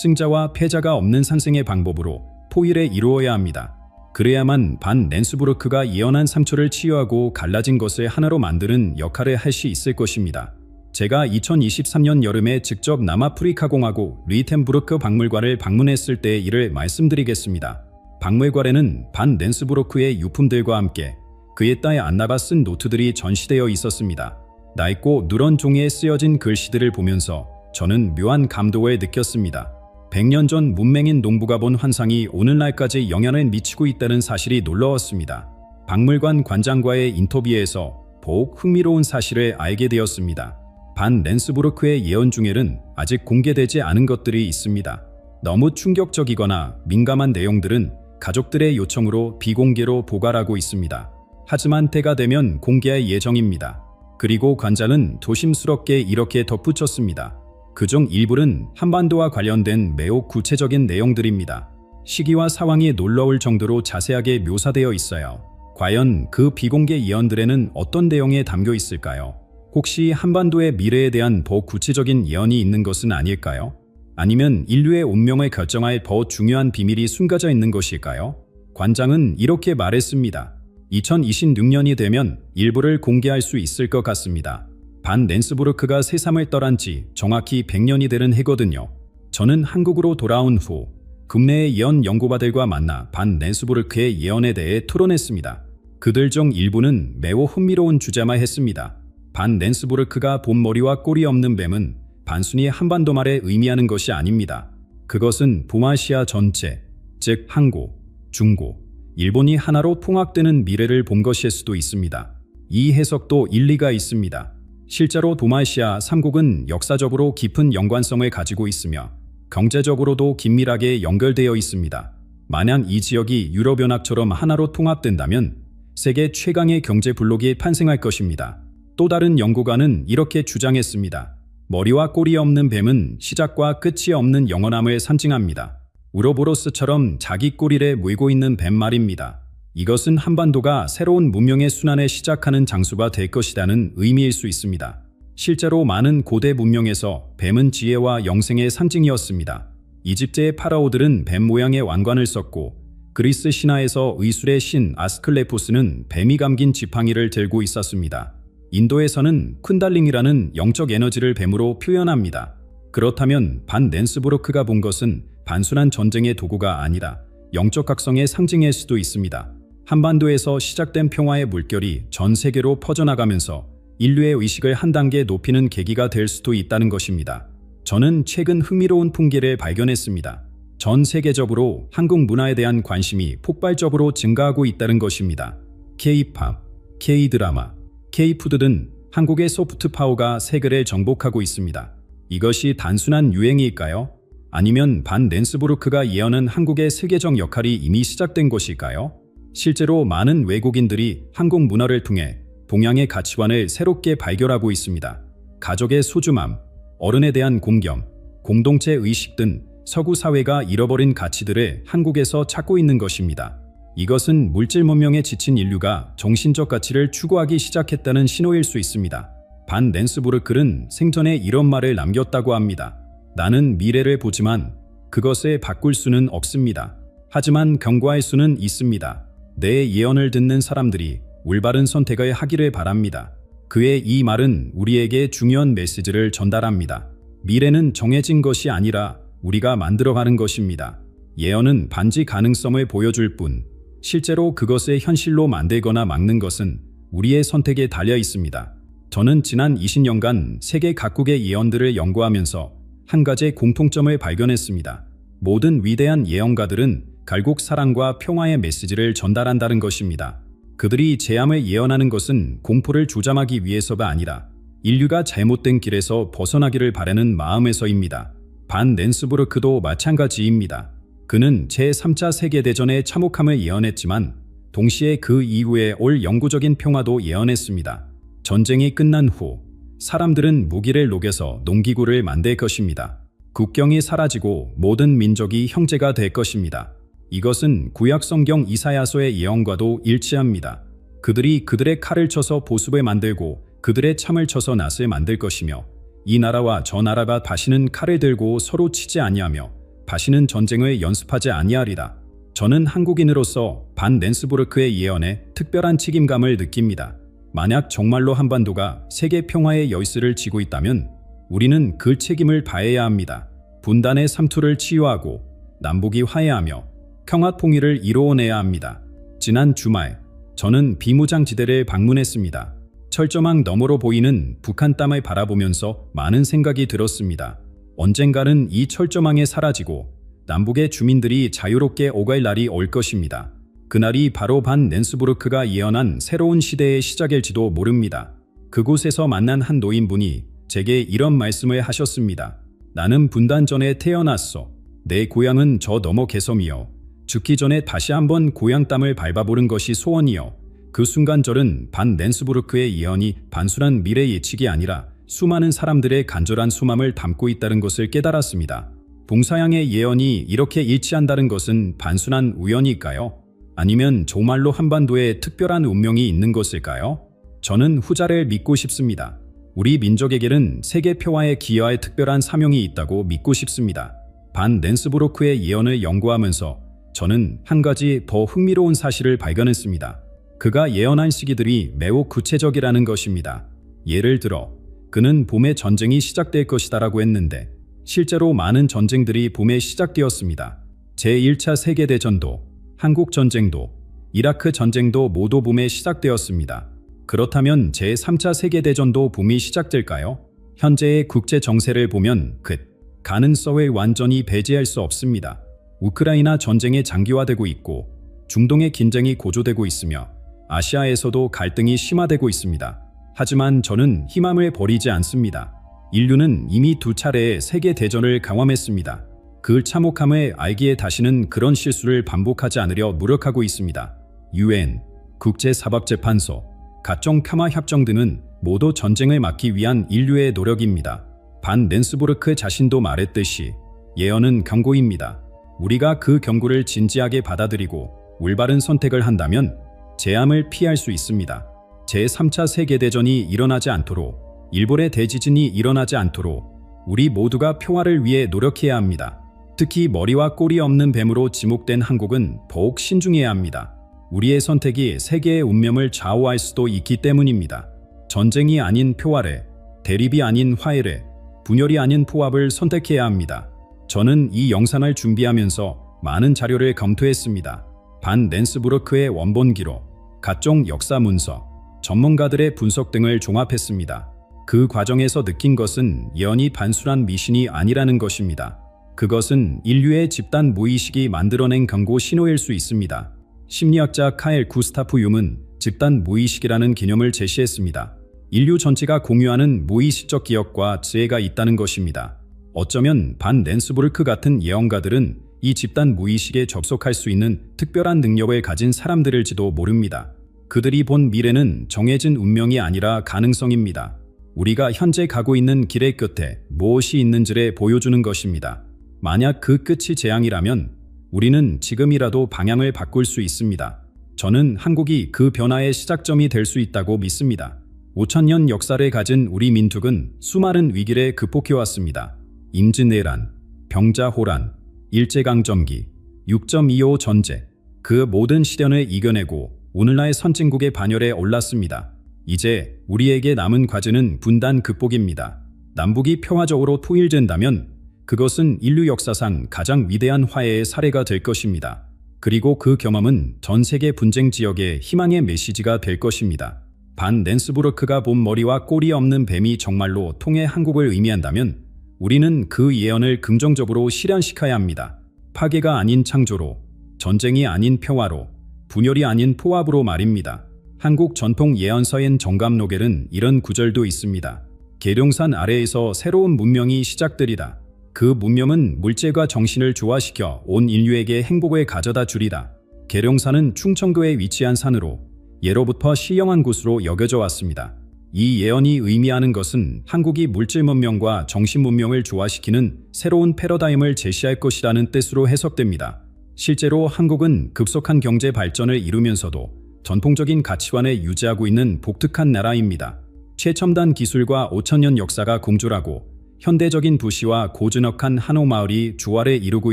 승자와 패자가 없는 상생의 방법으로 통일에 이루어야 합니다. 그래야만 반 랜스부르크가 예언한 상처를 치유하고 갈라진 것을 하나로 만드는 역할을 할 수 있을 것입니다. 제가 2023년 여름에 직접 남아프리카 공화국 리텐부르크 박물관을 방문했을 때의 일을 말씀드리겠습니다. 박물관에는 반 랜스부르크의 유품들과 함께 그의 딸 안나가 쓴 노트들이 전시되어 있었습니다. 낡고 누런 종이에 쓰여진 글씨들을 보면서 저는 묘한 감동을 느꼈습니다. 100년 전 문맹인 농부가 본 환상이 오늘날까지 영향을 미치고 있다는 사실이 놀라웠습니다. 박물관 관장과의 인터뷰에서 더욱 흥미로운 사실을 알게 되었습니다. 반 랜스부르크의 예언 중에는 아직 공개되지 않은 것들이 있습니다. 너무 충격적이거나 민감한 내용들은 가족들의 요청으로 비공개로 보관하고 있습니다. 하지만 때가 되면 공개할 예정입니다. 그리고 관장은 조심스럽게 이렇게 덧붙였습니다. 그중 일부는 한반도와 관련된 매우 구체적인 내용들입니다. 시기와 상황이 놀라울 정도로 자세하게 묘사되어 있어요. 과연 그 비공개 예언들에는 어떤 내용이 담겨 있을까요? 혹시 한반도의 미래에 대한 더 구체적인 예언이 있는 것은 아닐까요? 아니면 인류의 운명을 결정할 더 중요한 비밀이 숨겨져 있는 것일까요? 관장은 이렇게 말했습니다. 2026년이 되면 일부를 공개할 수 있을 것 같습니다. 반 랜스부르크가 세상을 떠난 지 정확히 100년이 되는 해거든요. 저는 한국으로 돌아온 후 국내의 예언 연구가들과 만나 반 랜스부르크의 예언에 대해 토론했습니다. 그들 중 일부는 매우 흥미로운 주제만 했습니다. 반 렌스부르크가 본 머리와 꼬리 없는 뱀은 단순히 한반도 말에 의미하는 것이 아닙니다. 그것은 북아시아 전체, 즉 항구, 중구, 일본이 하나로 통합되는 미래를 본 것일 수도 있습니다. 이 해석도 일리가 있습니다. 실제로 동아시아 3국은 역사적으로 깊은 연관성을 가지고 있으며 경제적으로도 긴밀하게 연결되어 있습니다. 만약 이 지역이 유럽연합처럼 하나로 통합된다면 세계 최강의 경제 블록이 탄생할 것입니다. 또 다른 연구가는 이렇게 주장했습니다. 머리와 꼬리 없는 뱀은 시작과 끝이 없는 영원함을 상징합니다. 우로보로스처럼 자기 꼬리를 물고 있는 뱀 말입니다. 이것은 한반도가 새로운 문명의 순환을 시작하는 장소가 될 것이라는 의미일 수 있습니다. 실제로 많은 고대 문명에서 뱀은 지혜와 영생의 상징이었습니다. 이집트의 파라오들은 뱀 모양의 왕관을 썼고 그리스 신화에서 의술의 신 아스클레포스는 뱀이 감긴 지팡이를 들고 있었습니다. 인도에서는 쿤달링이라는 영적 에너지를 뱀으로 표현합니다. 그렇다면 반 렌스부르크가 본 것은 단순한 전쟁의 도구가 아니라 영적 각성의 상징일 수도 있습니다. 한반도에서 시작된 평화의 물결이 전 세계로 퍼져나가면서 인류의 의식을 한 단계 높이는 계기가 될 수도 있다는 것입니다. 저는 최근 흥미로운 풍기를 발견했습니다. 전 세계적으로 한국 문화에 대한 관심이 폭발적으로 증가하고 있다는 것입니다. K-팝, K-드라마, K-푸드 등 한국의 소프트 파워가 세계를 정복하고 있습니다. 이것이 단순한 유행일까요? 아니면 반 렌스부르크가 예언한 한국의 세계적 역할이 이미 시작된 것일까요? 실제로 많은 외국인들이 한국 문화를 통해 동양의 가치관을 새롭게 발견하고 있습니다. 가족의 소중함, 어른에 대한 공경, 공동체 의식 등 서구 사회가 잃어버린 가치들을 한국에서 찾고 있는 것입니다. 이것은 물질 문명에 지친 인류가 정신적 가치를 추구하기 시작했다는 신호일 수 있습니다. 반 렌스부르크는 생전에 이런 말을 남겼다고 합니다. 나는 미래를 보지만 그것을 바꿀 수는 없습니다. 하지만 경고할 수는 있습니다. 내 예언을 듣는 사람들이 올바른 선택을 하기를 바랍니다. 그의 이 말은 우리에게 중요한 메시지를 전달합니다. 미래는 정해진 것이 아니라 우리가 만들어가는 것입니다. 예언은 반지 가능성을 보여줄 뿐, 실제로 그것을 현실로 만들거나 막는 것은 우리의 선택에 달려 있습니다. 저는 지난 20년간 세계 각국의 예언들을 연구하면서 한 가지 공통점을 발견했습니다. 모든 위대한 예언가들은 결국 사랑과 평화의 메시지를 전달한다는 것입니다. 그들이 재앙을 예언하는 것은 공포를 조장하기 위해서가 아니라 인류가 잘못된 길에서 벗어나기를 바라는 마음에서입니다. 반 렌스부르크도 마찬가지입니다. 그는 제3차 세계대전의 참혹함을 예언했지만 동시에 그 이후에 올 영구적인 평화도 예언했습니다. 전쟁이 끝난 후 사람들은 무기를 녹여서 농기구를 만들 것입니다. 국경이 사라지고 모든 민족이 형제가 될 것입니다. 이것은 구약 성경 이사야서의 예언과도 일치합니다. 그들이 그들의 칼을 쳐서 보습을 만들고 그들의 참을 쳐서 낫을 만들 것이며 이 나라와 저 나라가 다시는 칼을 들고 서로 치지 아니하며 다시는 전쟁을 연습하지 아니하리라. 저는 한국인으로서 반 렌스부르크의 예언에 특별한 책임감을 느낍니다. 만약 정말로 한반도가 세계 평화의 열쇠를 쥐고 있다면 우리는 그 책임을 다해야 합니다. 분단의 삼투를 치유하고 남북이 화해하며 평화 통일을 이루어내야 합니다. 지난 주말 저는 비무장지대를 방문했습니다. 철조망 너머로 보이는 북한 땅을 바라보면서 많은 생각이 들었습니다. 언젠가는 이 철조망이 사라지고 남북의 주민들이 자유롭게 오갈 날이 올 것입니다. 그날이 바로 반 렌스부르크가 예언한 새로운 시대의 시작일지도 모릅니다. 그곳에서 만난 한 노인분이 제게 이런 말씀을 하셨습니다. 나는 분단 전에 태어났어. 내 고향은 저 너머 개섬이여. 죽기 전에 다시 한번 고향 땅을 밟아보는 것이 소원이여. 그 순간 저는 반 렌스부르크의 예언이 단순한 미래 예측이 아니라 수많은 사람들의 간절한 소망을 담고 있다는 것을 깨달았습니다. 동서양의 예언이 이렇게 일치한다는 것은 단순한 우연일까요? 아니면 정말로 한반도에 특별한 운명이 있는 것일까요? 저는 후자를 믿고 싶습니다. 우리 민족에게는 세계 평화에 기여할 특별한 사명이 있다고 믿고 싶습니다. 반 렌스부르크의 예언을 연구하면서 저는 한 가지 더 흥미로운 사실을 발견했습니다. 그가 예언한 시기들이 매우 구체적이라는 것입니다. 예를 들어 그는 봄에 전쟁이 시작될 것이다라고 했는데 실제로 많은 전쟁들이 봄에 시작되었습니다. 제1차 세계대전도, 한국전쟁도, 이라크 전쟁도 모도 붐에 시작되었습니다. 그렇다면 제3차 세계대전도 붐이 시작될까요? 현재의 국제 정세를 보면 그 가능성을 완전히 배제할 수 없습니다. 우크라이나 전쟁이 장기화되고 있고 중동의 긴장이 고조되고 있으며 아시아에서도 갈등이 심화되고 있습니다. 하지만 저는 희망을 버리지 않습니다. 인류는 이미 2차례의 세계대전을 경험했습니다. 그 참혹함을 알기에 다시는 그런 실수를 반복하지 않으려 노력하고 있습니다. UN, 국제사법재판소, 각종 평화협정 등은 모두 전쟁을 막기 위한 인류의 노력입니다. 반 렌스부르크 자신도 말했듯이 예언은 경고입니다. 우리가 그 경고를 진지하게 받아들이고 올바른 선택을 한다면 재앙을 피할 수 있습니다. 제3차 세계대전이 일어나지 않도록, 일본의 대지진이 일어나지 않도록 우리 모두가 평화를 위해 노력해야 합니다. 특히 머리와 꼬리 없는 뱀으로 지목된 한국은 더욱 신중해야 합니다. 우리의 선택이 세계의 운명을 좌우할 수도 있기 때문입니다. 전쟁이 아닌 평화를, 대립이 아닌 화해를, 분열이 아닌 포합을 선택해야 합니다. 저는 이 영상을 준비하면서 많은 자료를 검토했습니다. 반 렌스부르크의 원본 기록, 각종 역사 문서, 전문가들의 분석 등을 종합했습니다. 그 과정에서 느낀 것은 예언이 단순한 미신이 아니라는 것입니다. 그것은 인류의 집단 무의식이 만들어낸 경고 신호일 수 있습니다. 심리학자 카일 구스타프 융은 집단 무의식이라는 개념을 제시했습니다. 인류 전체가 공유하는 무의식적 기억과 지혜가 있다는 것입니다. 어쩌면 반 렌스부르크 같은 예언가들은 이 집단 무의식에 접속할 수 있는 특별한 능력을 가진 사람들일지도 모릅니다. 그들이 본 미래는 정해진 운명이 아니라 가능성입니다. 우리가 현재 가고 있는 길의 끝에 무엇이 있는지를 보여주는 것입니다. 만약 그 끝이 재앙이라면 우리는 지금이라도 방향을 바꿀 수 있습니다. 저는 한국이 그 변화의 시작점이 될 수 있다고 믿습니다. 5,000년 역사를 가진 우리 민족은 수많은 위기를 극복해왔습니다. 임진왜란, 병자호란, 일제강점기, 6.25 전쟁, 그 모든 시련을 이겨내고 오늘날 선진국의 반열에 올랐습니다. 이제 우리에게 남은 과제는 분단 극복입니다. 남북이 평화적으로 통일된다면 그것은 인류 역사상 가장 위대한 화해의 사례가 될 것입니다. 그리고 그 경험은 전 세계 분쟁 지역의 희망의 메시지가 될 것입니다. 반 렌스부르크가 본 머리와 꼬리 없는 뱀이 정말로 통해 한국을 의미한다면 우리는 그 예언을 긍정적으로 실현시켜야 합니다. 파괴가 아닌 창조로, 전쟁이 아닌 평화로, 분열이 아닌 포합으로 말입니다. 한국 전통 예언서인 정감록에는 이런 구절도 있습니다. 계룡산 아래에서 새로운 문명이 시작되리다. 그 문명은 물질과 정신을 조화시켜 온 인류에게 행복을 가져다 주리다. 계룡산은 충청도에 위치한 산으로 예로부터 신령한 곳으로 여겨져 왔습니다. 이 예언이 의미하는 것은 한국이 물질 문명과 정신 문명을 조화시키는 새로운 패러다임을 제시할 것이라는 뜻으로 해석됩니다. 실제로 한국은 급속한 경제 발전을 이루면서도 전통적인 가치관을 유지하고 있는 독특한 나라입니다. 최첨단 기술과 5,000년 역사가 공존하고 현대적인 도시와 고즈넉한 한옥마을이 조화를 이루고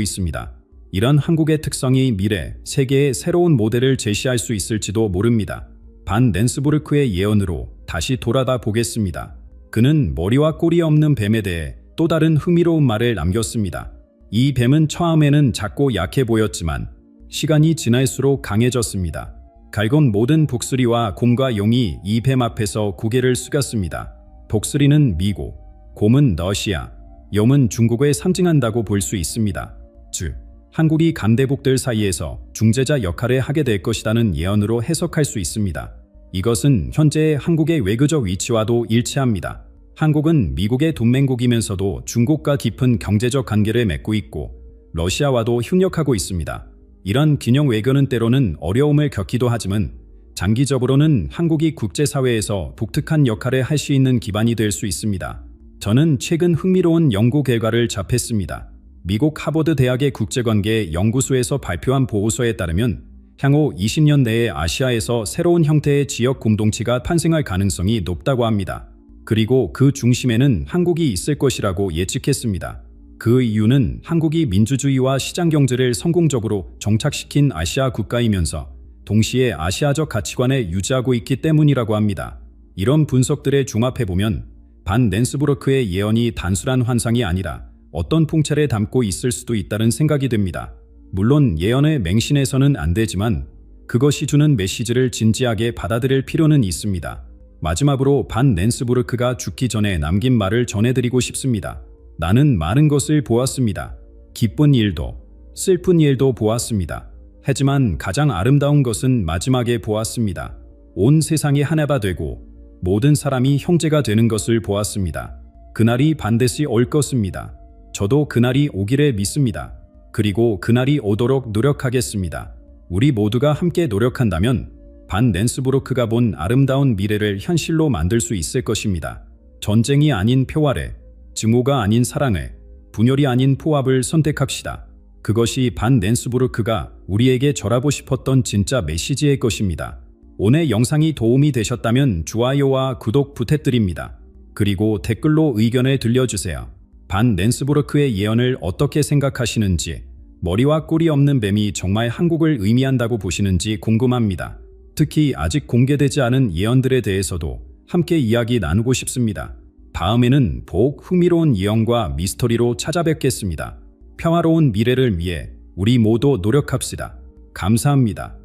있습니다. 이런 한국의 특성이 미래, 세계의 새로운 모델을 제시할 수 있을지도 모릅니다. 반 렌스부르크의 예언으로 다시 돌아다 보겠습니다. 그는 머리와 꼬리 없는 뱀에 대해 또 다른 흥미로운 말을 남겼습니다. 이 뱀은 처음에는 작고 약해 보였지만 시간이 지날수록 강해졌습니다. 갈곤 모든 독수리와 곰과 용이 이 뱀 앞에서 고개를 숙였습니다. 독수리는 미국, 곰은 러시아, 용은 중국을 상징한다고 볼 수 있습니다. 즉, 한국이 강대국들 사이에서 중재자 역할을 하게 될 것이라는 예언으로 해석할 수 있습니다. 이것은 현재의 한국의 외교적 위치와도 일치합니다. 한국은 미국의 동맹국이면서도 중국과 깊은 경제적 관계를 맺고 있고 러시아와도 협력하고 있습니다. 이런 균형 외교는 때로는 어려움을 겪기도 하지만 장기적으로는 한국이 국제사회에서 독특한 역할을 할 수 있는 기반이 될 수 있습니다. 저는 최근 흥미로운 연구 결과를 접했습니다. 미국 하버드 대학의 국제관계 연구소에서 발표한 보고서에 따르면 향후 20년 내에 아시아에서 새로운 형태의 지역 공동체가 탄생할 가능성이 높다고 합니다. 그리고 그 중심에는 한국이 있을 것이라고 예측했습니다. 그 이유는 한국이 민주주의와 시장경제를 성공적으로 정착시킨 아시아 국가이면서 동시에 아시아적 가치관을 유지하고 있기 때문이라고 합니다. 이런 분석들을 종합해보면 반 렌스부르크의 예언이 단순한 환상이 아니라 어떤 풍채를 담고 있을 수도 있다는 생각이 듭니다. 물론 예언을 맹신해서는 안 되지만 그것이 주는 메시지를 진지하게 받아들일 필요는 있습니다. 마지막으로 반 랜스부르크가 죽기 전에 남긴 말을 전해드리고 싶습니다. 나는 많은 것을 보았습니다. 기쁜 일도 슬픈 일도 보았습니다. 하지만 가장 아름다운 것은 마지막에 보았습니다. 온 세상이 하나가 되고 모든 사람이 형제가 되는 것을 보았습니다. 그날이 반드시 올 것입니다. 저도 그날이 오기를 믿습니다. 그리고 그날이 오도록 노력하겠습니다. 우리 모두가 함께 노력한다면 반 랜스부르크가 본 아름다운 미래를 현실로 만들 수 있을 것입니다. 전쟁이 아닌 평화를, 증오가 아닌 사랑을, 분열이 아닌 포합을 선택합시다. 그것이 반 랜스부르크가 우리에게 전하고 싶었던 진짜 메시지일 것입니다. 오늘 영상이 도움이 되셨다면 좋아요와 구독 부탁드립니다. 그리고 댓글로 의견을 들려주세요. 반 랜스부르크의 예언을 어떻게 생각하시는지, 머리와 꿀이 없는 뱀이 정말 한국을 의미한다고 보시는지 궁금합니다. 특히 아직 공개되지 않은 예언들에 대해서도 함께 이야기 나누고 싶습니다. 다음에는 더욱 흥미로운 예언과 미스터리로 찾아뵙겠습니다. 평화로운 미래를 위해 우리 모두 노력합시다. 감사합니다.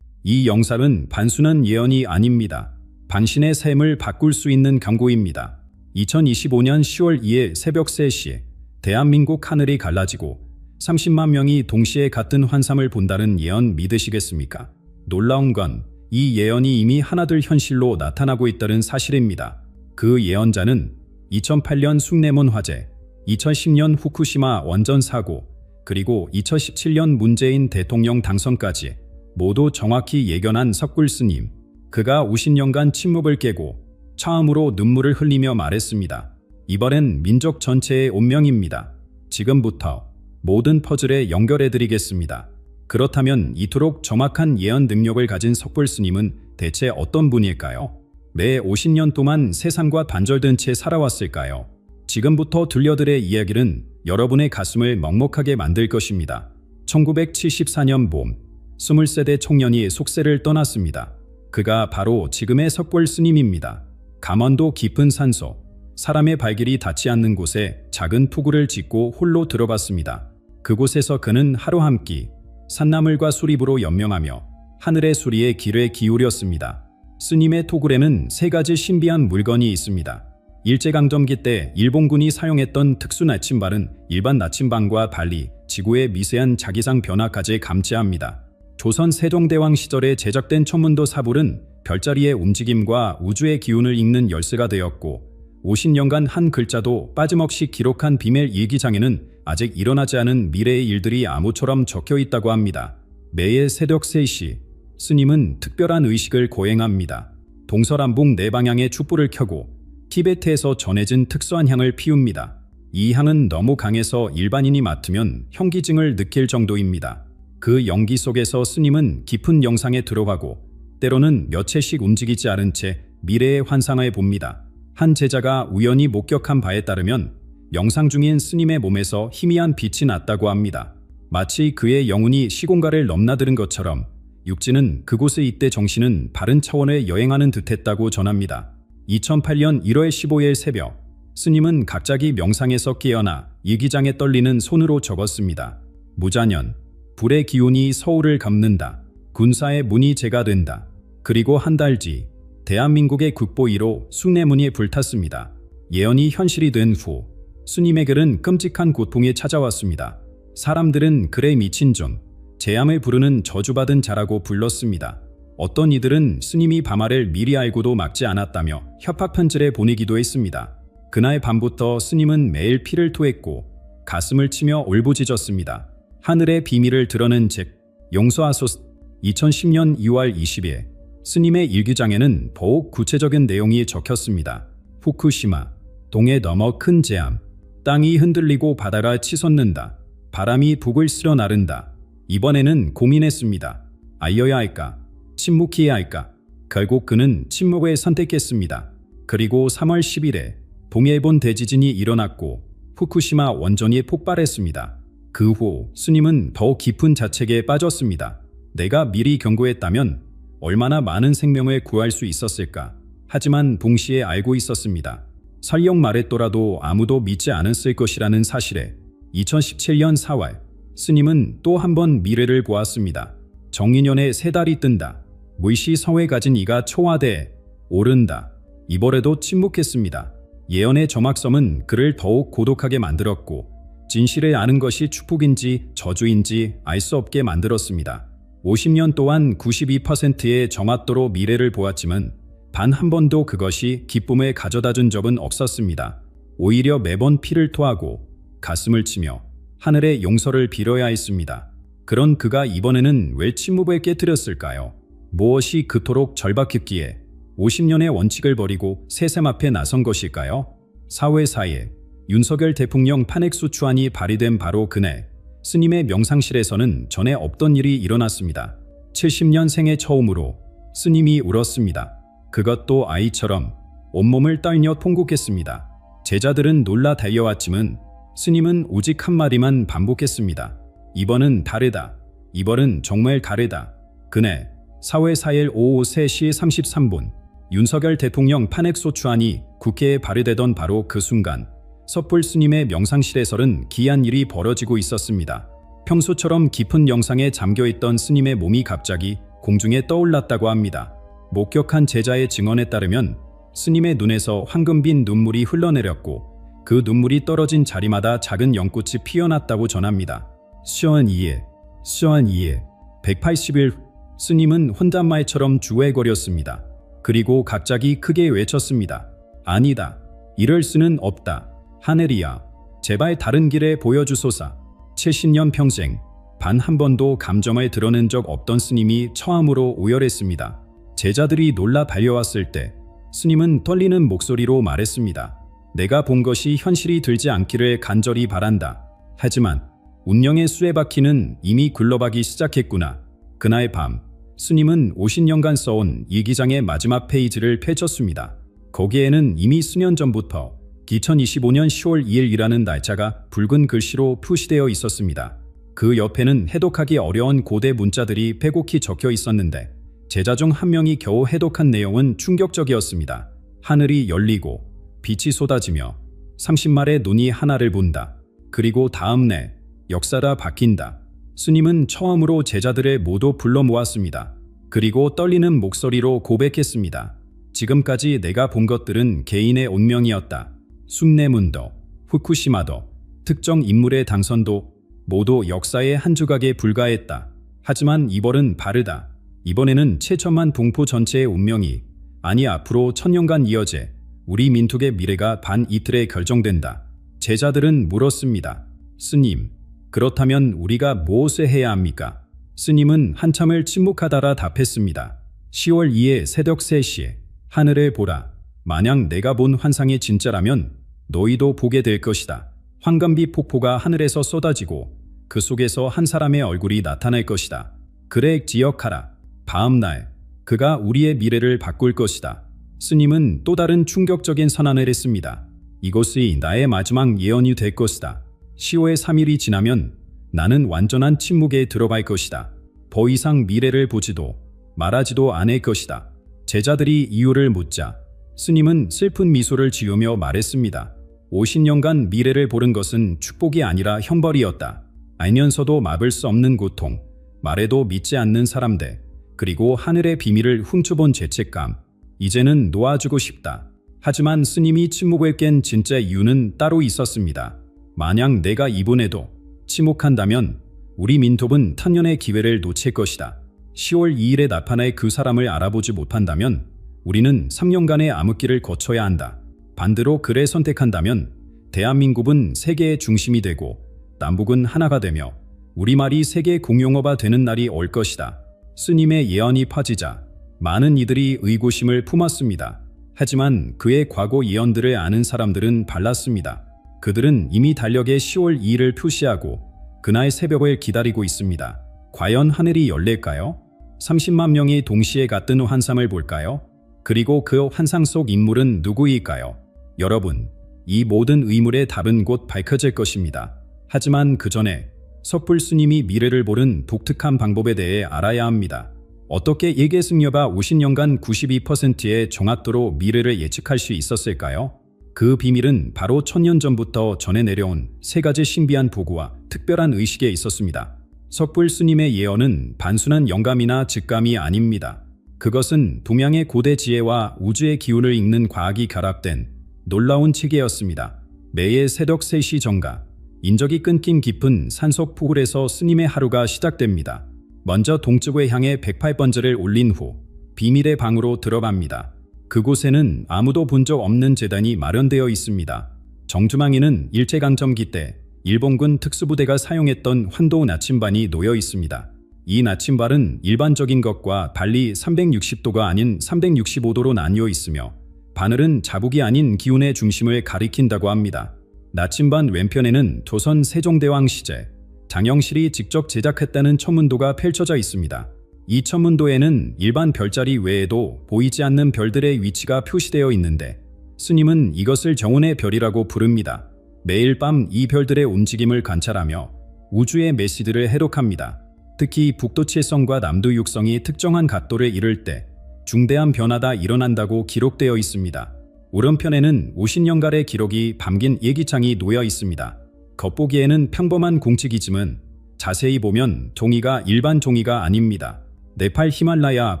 이 영상은 단순한 예언이 아닙니다. 당신의 삶을 바꿀 수 있는 경고입니다. 2025년 10월 2일 새벽 3시 대한민국 하늘이 갈라지고 30만 명이 동시에 같은 환상을 본다는 예언 믿으시겠습니까? 놀라운 건 이 예언이 이미 하나둘 현실로 나타나고 있다는 사실입니다. 그 예언자는 2008년 숭례문 화재, 2010년 후쿠시마 원전 사고, 그리고 2017년 문재인 대통령 당선까지 모두 정확히 예견한 석굴 스님. 그가 50년간 침묵을 깨고 처음으로 눈물을 흘리며 말했습니다. 이번엔 민족 전체의 운명입니다. 지금부터 모든 퍼즐에 연결해드리겠습니다. 그렇다면 이토록 정확한 예언 능력을 가진 석굴 스님은 대체 어떤 분일까요? 매 50년 동안 세상과 단절된 채 살아왔을까요? 지금부터 들려드릴 이야기는 여러분의 가슴을 먹먹하게 만들 것입니다. 1974년 봄 20세대 청년이 속세를 떠났습니다. 그가 바로 지금의 석굴 스님입니다. 강원도 깊은 산소, 사람의 발길이 닿지 않는 곳에 작은 투구를 짓고 홀로 들어갔습니다. 그곳에서 그는 하루 한 끼, 산나물과 수립으로 연명하며 하늘의 소리에 귀를 기울였습니다. 스님의 토굴에는 3가지 신비한 물건이 있습니다. 일제강점기 때 일본군이 사용했던 특수 나침반은 일반 나침반과 달리 지구의 미세한 자기장 변화까지 감지합니다. 조선 세종대왕 시절에 제작된 천문도 사불은 별자리의 움직임과 우주의 기운을 읽는 열쇠가 되었고 50년간 한 글자도 빠짐없이 기록한 비밀 일기장에는 아직 일어나지 않은 미래의 일들이 암호처럼 적혀 있다고 합니다. 매일 새벽 3시 스님은 특별한 의식을 거행합니다. 동서남북 4방향의 촛불을 켜고 티베트에서 전해진 특수한 향을 피웁니다. 이 향은 너무 강해서 일반인이 맡으면 현기증을 느낄 정도입니다. 그 연기 속에서 스님은 깊은 영상에 들어가고 때로는 몇 채씩 움직이지 않은 채 미래의 환상을 봅니다. 한 제자가 우연히 목격한 바에 따르면 영상 중인 스님의 몸에서 희미한 빛이 났다고 합니다. 마치 그의 영혼이 시공간을 넘나드는 것처럼 육지는 그곳에 있대 정신은 다른 차원을 여행하는 듯했다고 전합니다. 2008년 1월 15일 새벽 스님은 갑자기 명상에서 깨어나 일기장에 떨리는 손으로 적었습니다. 무자년, 불의 기운이 서울을 감는다. 군사의 문이 재가 된다. 그리고 한 달 뒤 대한민국의 국보 1호 숭례문이 불탔습니다. 예언이 현실이 된 후 스님에게는 끔찍한 고통이 찾아왔습니다. 사람들은 그래 미친 종, 재앙을 부르는 저주받은 자라고 불렀습니다. 어떤 이들은 스님이 밤하를 미리 알고도 막지 않았다며 협박 편지를 보내기도 했습니다. 그날 밤부터 스님은 매일 피를 토했고 가슴을 치며 울부짖었습니다. 하늘의 비밀을 드러낸 책 용서하소서. 2010년 2월 20일 스님의 일기장에는 더욱 구체적인 내용이 적혔습니다. 후쿠시마, 동해 너머 큰 재앙, 땅이 흔들리고 바다가 치솟는다. 바람이 북을 쓸어 나른다. 이번에는 고민했습니다. 알려야 할까? 침묵해야 할까? 결국 그는 침묵을 선택했습니다. 그리고 3월 10일에 동해본 대지진이 일어났고 후쿠시마 원전이 폭발했습니다. 그 후 스님은 더 깊은 자책에 빠졌습니다. 내가 미리 경고했다면 얼마나 많은 생명을 구할 수 있었을까. 하지만 동시에 알고 있었습니다. 설령 말했더라도 아무도 믿지 않았을 것이라는 사실에 2017년 4월 스님은 또 한 번 미래를 보았습니다. 정인년에 3달이 뜬다. 무의시 성에 가진 이가 초화돼 오른다. 이번에도 침묵했습니다. 예언의 점막섬은 그를 더욱 고독하게 만들었고 진실을 아는 것이 축복인지 저주인지 알 수 없게 만들었습니다. 50년 동안 92%의 정확도로 미래를 보았지만 단 한 번도 그것이 기쁨을 가져다 준 적은 없었습니다. 오히려 매번 피를 토하고 가슴을 치며 하늘의 용서를 빌어야 했습니다. 그런 그가 이번에는 왜 침묵을 깨뜨렸을까요? 무엇이 그토록 절박했기에 50년의 원칙을 버리고 세상 앞에 나선 것일까요? 사회사에 윤석열 대통령 탄핵소추안이 발의된 바로 그날 스님의 명상실에서는 전에 없던 일이 일어났습니다. 70년생의 처음으로 스님이 울었습니다. 그것도 아이처럼 온몸을 떨며 통곡했습니다. 제자들은 놀라 달려왔지만 스님은 오직 한마디만 반복했습니다. 이번은 다르다. 이번은 정말 다르다. 그날 4월 4일 오후 3시 33분 윤석열 대통령 탄핵소추안이 국회에 발의되던 바로 그 순간 섣불 스님의 명상실에서는 기이한 일이 벌어지고 있었습니다. 평소처럼 깊은 영상에 잠겨있던 스님의 몸이 갑자기 공중에 떠올랐다고 합니다. 목격한 제자의 증언에 따르면 스님의 눈에서 황금빛 눈물이 흘러내렸고 그 눈물이 떨어진 자리마다 작은 연꽃이 피어났다고 전합니다. 시원 이에 180일 스님은 혼잣말처럼 주회거렸습니다. 그리고 갑자기 크게 외쳤습니다. 아니다. 이럴 수는 없다. 하늘이야. 제발 다른 길에 보여주소서. 70년 평생 단 한 번도 감정을 드러낸 적 없던 스님이 처음으로 오열했습니다. 제자들이 놀라 달려왔을 때 스님은 떨리는 목소리로 말했습니다. 내가 본 것이 현실이 들지 않기를 간절히 바란다. 하지만 운명의 수레바퀴는 이미 굴러가기 시작했구나. 그날 밤 스님은 50년간 써온 일기장의 마지막 페이지를 펼쳤습니다. 거기에는 이미 수년 전부터 2025년 10월 2일이라는 날짜가 붉은 글씨로 표시되어 있었습니다. 그 옆에는 해독하기 어려운 고대 문자들이 빼곡히 적혀 있었는데 제자 중 한 명이 겨우 해독한 내용은 충격적이었습니다. 하늘이 열리고 빛이 쏟아지며 30마리의 눈이 하나를 본다. 그리고 다음날 역사가 바뀐다. 스님은 처음으로 제자들을 모두 불러 모았습니다. 그리고 떨리는 목소리로 고백했습니다. 지금까지 내가 본 것들은 개인의 운명이었다. 숭례문도, 후쿠시마도, 특정 인물의 당선도 모두 역사의 한 조각에 불과했다. 하지만 이번은 다르다. 이번에는 최천만 동포 전체의 운명이 아니 앞으로 1000년간 이어져 우리 민족의 미래가 단 이틀에 결정된다. 제자들은 물었습니다. 스님, 그렇다면 우리가 무엇을 해야 합니까? 스님은 한참을 침묵하다가 답했습니다. 10월 2일 새벽 3시에 하늘을 보라. 만약 내가 본 환상이 진짜라면 너희도 보게 될 것이다. 황금빛 폭포가 하늘에서 쏟아지고 그 속에서 한 사람의 얼굴이 나타날 것이다. 그래 기억하라. 다음날 그가 우리의 미래를 바꿀 것이다. 스님은 또 다른 충격적인 선언을 했습니다. 이것이 나의 마지막 예언이 될 것이다. 10월 3일이 지나면 나는 완전한 침묵에 들어갈 것이다. 더 이상 미래를 보지도 말하지도 않을 것이다. 제자들이 이유를 묻자 스님은 슬픈 미소를 지으며 말했습니다. 50년간 미래를 보는 것은 축복이 아니라 형벌이었다. 알면서도 막을 수 없는 고통, 말해도 믿지 않는 사람들, 그리고 하늘의 비밀을 훔쳐본 죄책감. 이제는 놓아주고 싶다. 하지만 스님이 침묵을 깬 진짜 이유는 따로 있었습니다. 만약 내가 이번에도 침묵한다면 우리 민족은 탄년의 기회를 놓칠 것이다. 10월 2일에 나타날 그 사람을 알아보지 못한다면 우리는 3년간의 암흑기를 거쳐야 한다. 반대로 그를 선택한다면 대한민국은 세계의 중심이 되고 남북은 하나가 되며 우리말이 세계 공용어가 되는 날이 올 것이다. 스님의 예언이 퍼지자 많은 이들이 의구심을 품었습니다. 하지만 그의 과거 예언들을 아는 사람들은 달랐습니다. 그들은 이미 달력에 10월 2일을 표시하고 그날 새벽을 기다리고 있습니다. 과연 하늘이 열릴까요? 30만 명이 동시에 같은 환상을 볼까요? 그리고 그 환상 속 인물은 누구일까요? 여러분, 이 모든 의문의 답은 곧 밝혀질 것입니다. 하지만 그 전에 섣불 스님이 미래를 보는 독특한 방법에 대해 알아야 합니다. 어떻게 예계 승려가 50년간 92%의 정확도로 미래를 예측할 수 있었을까요? 그 비밀은 바로 1000년 전부터 전해 내려온 세 가지 신비한 보고와 특별한 의식에 있었습니다. 석불 스님의 예언은 단순한 영감이나 직감이 아닙니다. 그것은 동양의 고대 지혜와 우주의 기운을 읽는 과학이 결합된 놀라운 체계였습니다. 매의 새벽 3시 정가, 인적이 끊긴 깊은 산속 포굴에서 스님의 하루가 시작됩니다. 먼저 동쪽을 향해 108번째를 올린 후 비밀의 방으로 들어갑니다. 그곳에는 아무도 본 적 없는 제단이 마련되어 있습니다. 정주망에는 일제강점기 때 일본군 특수부대가 사용했던 환도 나침반이 놓여 있습니다. 이 나침반은 일반적인 것과 달리 360도가 아닌 365도로 나뉘어 있으며 바늘은 자북이 아닌 기운의 중심을 가리킨다고 합니다. 나침반 왼편에는 조선 세종대왕 시제 장영실이 직접 제작했다는 천문도가 펼쳐져 있습니다. 이 천문도에는 일반 별자리 외에도 보이지 않는 별들의 위치가 표시되어 있는데 스님은 이것을 정운의 별이라고 부릅니다. 매일 밤 이 별들의 움직임을 관찰하며 우주의 메시지를 해독합니다. 특히 북두칠성과 남두육성이 특정한 각도를 이룰 때 중대한 변화가 일어난다고 기록되어 있습니다. 오른편에는 50년간의 기록이 담긴 예기창이 놓여 있습니다. 겉보기에는 평범한 공책이지만 자세히 보면 종이가 일반 종이가 아닙니다. 네팔 히말라야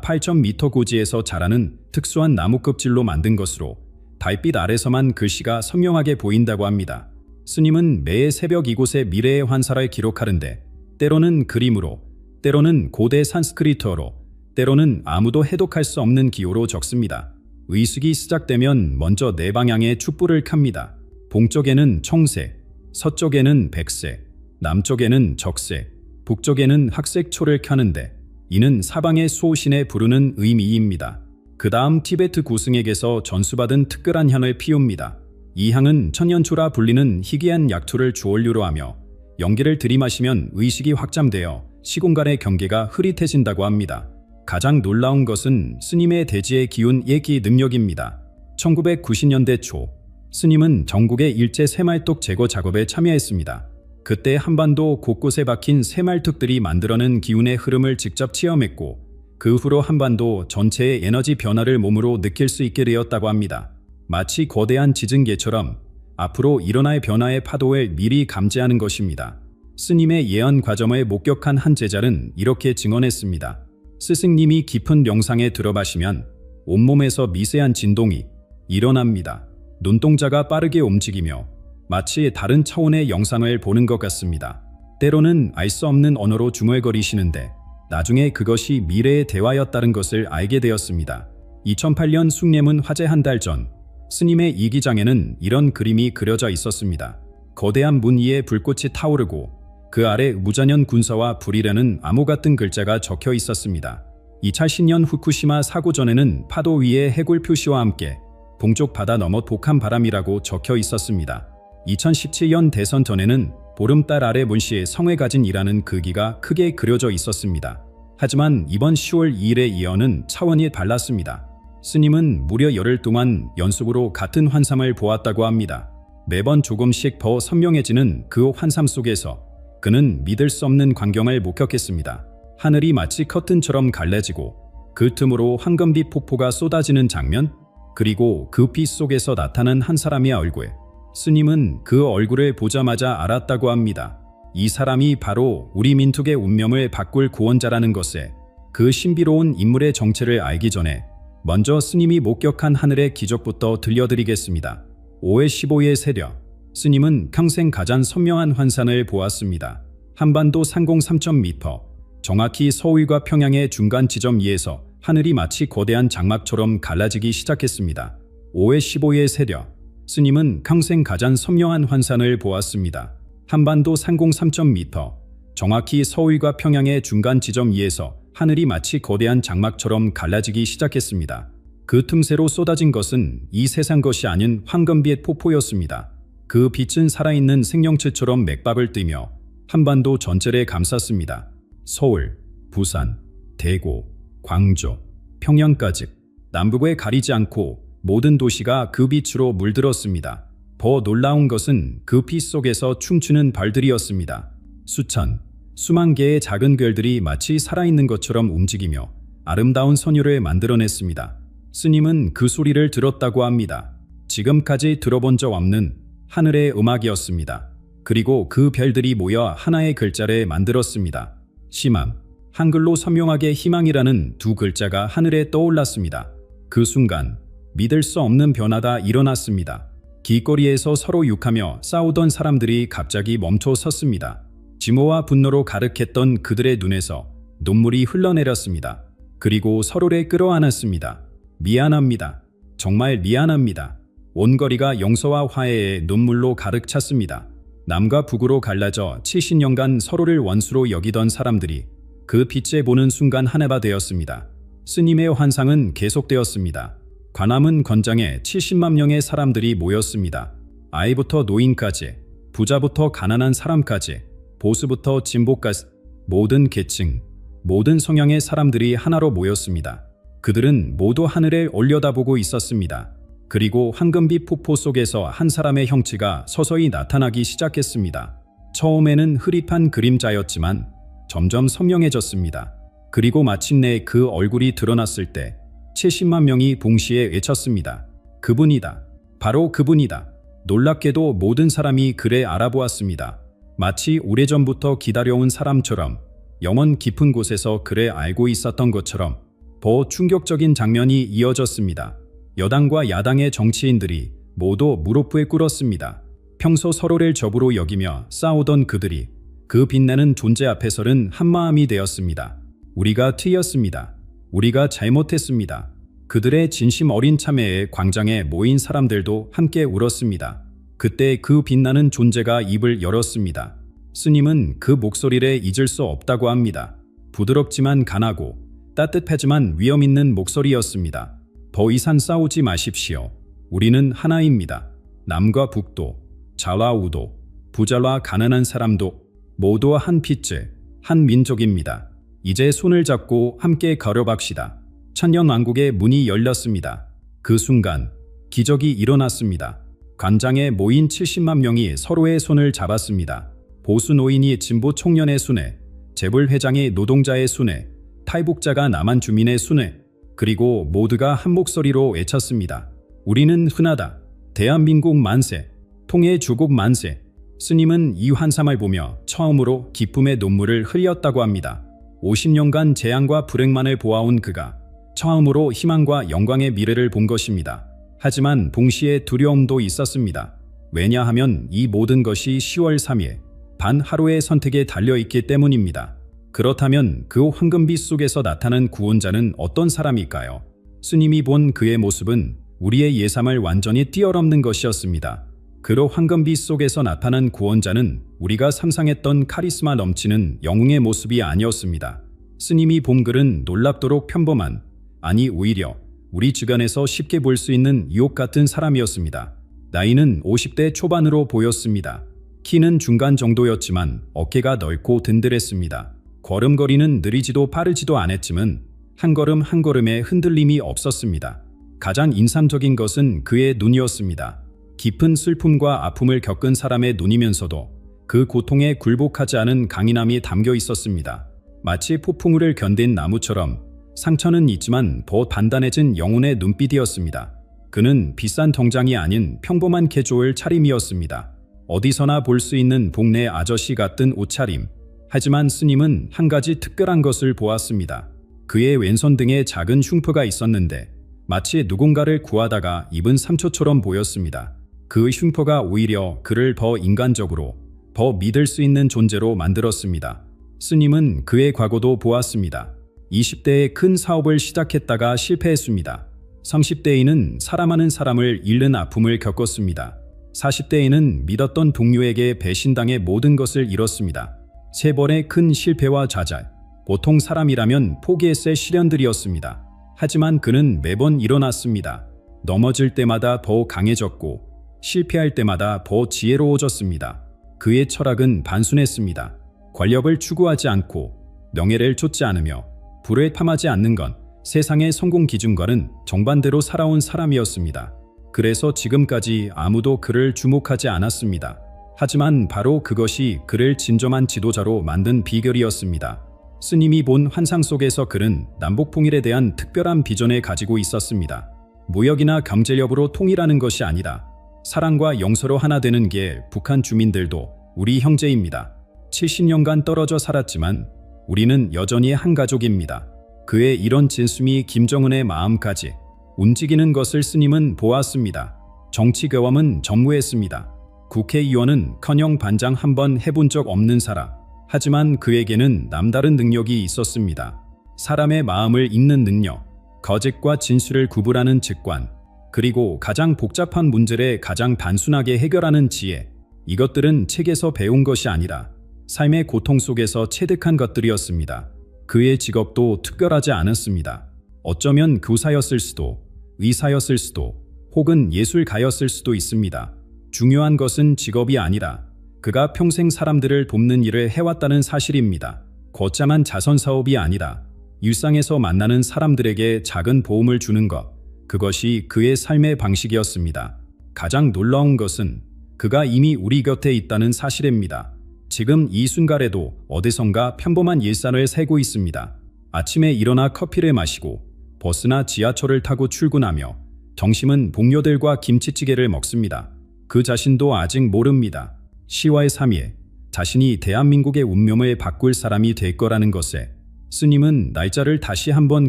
8,000m 고지에서 자라는 특수한 나무 껍질로 만든 것으로 달빛 아래서만 글씨가 선명하게 보인다고 합니다. 스님은 매의 새벽 이곳의 미래의 환사를 기록하는데 때로는 그림으로, 때로는 고대 산스크리트어로, 때로는 아무도 해독할 수 없는 기호로 적습니다. 의식이 시작되면 먼저 네 방향에 촛불을 켭니다. 동쪽에는 청색, 서쪽에는 백색, 남쪽에는 적색, 북쪽에는 학색 초를 켜는데 이는 사방의 수호신에 부르는 의미입니다. 그 다음 티베트 고승에게서 전수받은 특별한 향을 피웁니다. 이 향은 천년초라 불리는 희귀한 약초를 주원료로 하며 연기를 들이마시면 의식이 확장되어 시공간의 경계가 흐릿해진다고 합니다. 가장 놀라운 것은 스님의 대지의 기운 예기 능력입니다. 1990년대 초 스님은 전국의 일제 새말뚝 제거 작업에 참여했습니다. 그때 한반도 곳곳에 박힌 새말뚝들이 만들어낸 기운의 흐름을 직접 체험했고 그 후로 한반도 전체의 에너지 변화를 몸으로 느낄 수 있게 되었다고 합니다. 마치 거대한 지진계처럼 앞으로 일어날 변화의 파도를 미리 감지하는 것입니다. 스님의 예언 과정을 목격한 한 제자는 이렇게 증언했습니다. 스승님이 깊은 명상에 들어가시면 온몸에서 미세한 진동이 일어납니다. 눈동자가 빠르게 움직이며 마치 다른 차원의 영상을 보는 것 같습니다. 때로는 알 수 없는 언어로 중얼거리시는데 나중에 그것이 미래의 대화였다는 것을 알게 되었습니다. 2008년 숭례문 화재 한 달 전 스님의 이기장에는 이런 그림이 그려져 있었습니다. 거대한 문 위에 불꽃이 타오르고 그 아래 무자년 군사와 불이라는 암호 같은 글자가 적혀 있었습니다. 2010년 후쿠시마 사고 전에는 파도 위에 해골 표시와 함께 동쪽 바다 너머 독한 바람이라고 적혀 있었습니다. 2017년 대선 전에는 보름달 아래 문시에 성에 가진 이라는 글귀가 크게 그려져 있었습니다. 하지만 이번 10월 2일의 예언은 차원이 달랐습니다. 스님은 무려 열흘 동안 연속으로 같은 환상을 보았다고 합니다. 매번 조금씩 더 선명해지는 그 환상 속에서 그는 믿을 수 없는 광경을 목격했습니다. 하늘이 마치 커튼처럼 갈라지고 그 틈으로 황금빛 폭포가 쏟아지는 장면, 그리고 그 빛 속에서 나타난 한 사람의 얼굴. 스님은 그 얼굴을 보자마자 알았다고 합니다. 이 사람이 바로 우리 민족의 운명을 바꿀 구원자라는 것에 그 신비로운 인물의 정체를 알기 전에 먼저 스님이 목격한 하늘의 기적부터 들려드리겠습니다. 5월 15일 새벽, 스님은 평생 가장 선명한 환상을 보았습니다. 한반도 상공 3,000m, 정확히 서울과 평양의 중간 지점 위에서 하늘이 마치 거대한 장막처럼 갈라지기 시작했습니다. 5월 15일 새벽, 스님은 평생 가장 선명한 환상을 보았습니다. 한반도 상공 3,000m, 정확히 서울과 평양의 중간 지점 위에서 하늘이 마치 거대한 장막처럼 갈라지기 시작했습니다. 그 틈새로 쏟아진 것은 이 세상 것이 아닌 황금빛 폭포였습니다. 그 빛은 살아있는 생명체처럼 맥박을 띠며 한반도 전체를 감쌌습니다. 서울, 부산, 대구, 광주, 평양까지 남북을 가리지 않고 모든 도시가 그 빛으로 물들었습니다. 더 놀라운 것은 그 빛 속에서 춤추는 별들이었습니다. 수천, 수만 개의 작은 별들이 마치 살아있는 것처럼 움직이며 아름다운 선율을 만들어냈습니다. 스님은 그 소리를 들었다고 합니다. 지금까지 들어본 적 없는 하늘의 음악이었습니다. 그리고 그 별들이 모여 하나의 글자를 만들었습니다. 희망. 한글로 선명하게 희망이라는 두 글자가 하늘에 떠올랐습니다. 그 순간 믿을 수 없는 변화가 일어났습니다. 길거리에서 서로 욕하며 싸우던 사람들이 갑자기 멈춰 섰습니다. 증오와 분노로 가득했던 그들의 눈에서 눈물이 흘러내렸습니다. 그리고 서로를 끌어안았습니다. 미안합니다. 정말 미안합니다. 온 거리가 용서와 화해의 눈물로 가득 찼습니다. 남과 북으로 갈라져 70년간 서로를 원수로 여기던 사람들이 그 빛에 보는 순간 하나가 되었습니다. 스님의 환상은 계속되었습니다. 관암은 건장에 70만 명의 사람들이 모였습니다. 아이부터 노인까지, 부자부터 가난한 사람까지, 보수부터 진보까지 모든 계층, 모든 성향의 사람들이 하나로 모였습니다. 그들은 모두 하늘을 올려다보고 있었습니다. 그리고 황금빛 폭포 속에서 한 사람의 형체가 서서히 나타나기 시작했습니다. 처음에는 흐릿한 그림자였지만 점점 선명해졌습니다. 그리고 마침내 그 얼굴이 드러났을 때 70만 명이 동시에 외쳤습니다. 그분이다. 바로 그분이다. 놀랍게도 모든 사람이 그를 알아보았습니다. 마치 오래전부터 기다려온 사람처럼 영혼 깊은 곳에서 그를 알고 있었던 것처럼 더 충격적인 장면이 이어졌습니다. 여당과 야당의 정치인들이 모두 무릎을 꿇었습니다. 평소 서로를 적으로 여기며 싸우던 그들이 그 빛나는 존재 앞에서는 한마음이 되었습니다. 우리가 틀렸습니다. 우리가 잘못했습니다. 그들의 진심 어린 참회에 광장에 모인 사람들도 함께 울었습니다. 그때 그 빛나는 존재가 입을 열었습니다. 스님은 그 목소리를 잊을 수 없다고 합니다. 부드럽지만 강하고 따뜻하지만 위험 있는 목소리였습니다. 더 이상 싸우지 마십시오. 우리는 하나입니다. 남과 북도, 좌와 우도, 부자와 가난한 사람도 모두 한 빛의 한 민족입니다. 이제 손을 잡고 함께 걸어갑시다. 천년왕국의 문이 열렸습니다. 그 순간 기적이 일어났습니다. 관장에 모인 70만 명이 서로의 손을 잡았습니다. 보수 노인이 진보 청년의 손에, 재벌 회장이 노동자의 손에, 탈북자가 남한 주민의 손에, 그리고 모두가 한 목소리로 외쳤습니다. 우리는 흔하다. 대한민국 만세. 통일 주국 만세. 스님은 이 환상을 보며 처음으로 기쁨의 눈물을 흘렸다고 합니다. 50년간 재앙과 불행만을 보아온 그가 처음으로 희망과 영광의 미래를 본 것입니다. 하지만 동시에 두려움도 있었습니다. 왜냐하면 이 모든 것이 10월 3일 반 하루의 선택에 달려있기 때문입니다. 그렇다면 그 황금빛 속에서 나타난 구원자는 어떤 사람일까요? 스님이 본 그의 모습은 우리의 예상을 완전히 뛰어넘는 것이었습니다. 그로 황금빛 속에서 나타난 구원자는 우리가 상상했던 카리스마 넘치는 영웅의 모습이 아니었습니다. 스님이 본 글은 놀랍도록 평범한, 아니 오히려 우리 주변에서 쉽게 볼 수 있는 유혹 같은 사람이었습니다. 나이는 50대 초반으로 보였습니다. 키는 중간 정도였지만 어깨가 넓고 든든했습니다. 걸음걸이는 느리지도 빠르지도 않았지만 한 걸음 한 걸음에 흔들림이 없었습니다. 가장 인상적인 것은 그의 눈이었습니다. 깊은 슬픔과 아픔을 겪은 사람의 눈이면서도 그 고통에 굴복하지 않은 강인함이 담겨 있었습니다. 마치 폭풍우를 견딘 나무처럼 상처는 있지만 더 단단해진 영혼의 눈빛이었습니다. 그는 비싼 정장이 아닌 평범한 캐주얼 차림이었습니다. 어디서나 볼 수 있는 동네 아저씨 같은 옷차림. 하지만 스님은 한 가지 특별한 것을 보았습니다. 그의 왼손 등에 작은 흉터가 있었는데 마치 누군가를 구하다가 입은 상처처럼 보였습니다. 그 흉터가 오히려 그를 더 인간적으로, 더 믿을 수 있는 존재로 만들었습니다. 스님은 그의 과거도 보았습니다. 20대에 큰 사업을 시작했다가 실패했습니다. 30대에는 사랑하는 사람을 잃는 아픔을 겪었습니다. 40대에는 믿었던 동료에게 배신당해 모든 것을 잃었습니다. 세 번의 큰 실패와 좌절, 보통 사람이라면 포기했을 시련들이었습니다. 하지만 그는 매번 일어났습니다. 넘어질 때마다 더 강해졌고 실패할 때마다 더 지혜로워졌습니다. 그의 철학은 단순했습니다. 권력을 추구하지 않고 명예를 쫓지 않으며 불을 탐하지 않는 건 세상의 성공 기준과는 정반대로 살아온 사람이었습니다. 그래서 지금까지 아무도 그를 주목하지 않았습니다. 하지만 바로 그것이 그를 진정한 지도자로 만든 비결이었습니다. 스님이 본 환상 속에서 그는 남북통일에 대한 특별한 비전을 가지고 있었습니다. 무역이나 경제력으로 통일하는 것이 아니라 사랑과 용서로 하나 되는 게 북한 주민들도 우리 형제입니다. 70년간 떨어져 살았지만 우리는 여전히 한 가족입니다. 그의 이런 진심이 김정은의 마음까지 움직이는 것을 스님은 보았습니다. 정치 경험은 전무했습니다. 국회의원은커녕 반장 한 번 해본 적 없는 사람. 하지만 그에게는 남다른 능력이 있었습니다. 사람의 마음을 읽는 능력, 거짓과 진실을 구분하는 직관, 그리고 가장 복잡한 문제를 가장 단순하게 해결하는 지혜. 이것들은 책에서 배운 것이 아니라 삶의 고통 속에서 체득한 것들이었습니다. 그의 직업도 특별하지 않았습니다. 어쩌면 교사였을 수도, 의사였을 수도, 혹은 예술가였을 수도 있습니다. 중요한 것은 직업이 아니라 그가 평생 사람들을 돕는 일을 해왔다는 사실입니다. 거창한 자선사업이 아니라 일상에서 만나는 사람들에게 작은 도움을 주는 것, 그것이 그의 삶의 방식이었습니다. 가장 놀라운 것은 그가 이미 우리 곁에 있다는 사실입니다. 지금 이 순간에도 어디선가 평범한 일상을 살고 있습니다. 아침에 일어나 커피를 마시고 버스나 지하철을 타고 출근하며 점심은 동료들과 김치찌개를 먹습니다. 그 자신도 아직 모릅니다. 10월 3일 자신이 대한민국의 운명을 바꿀 사람이 될 거라는 것에 스님은 날짜를 다시 한번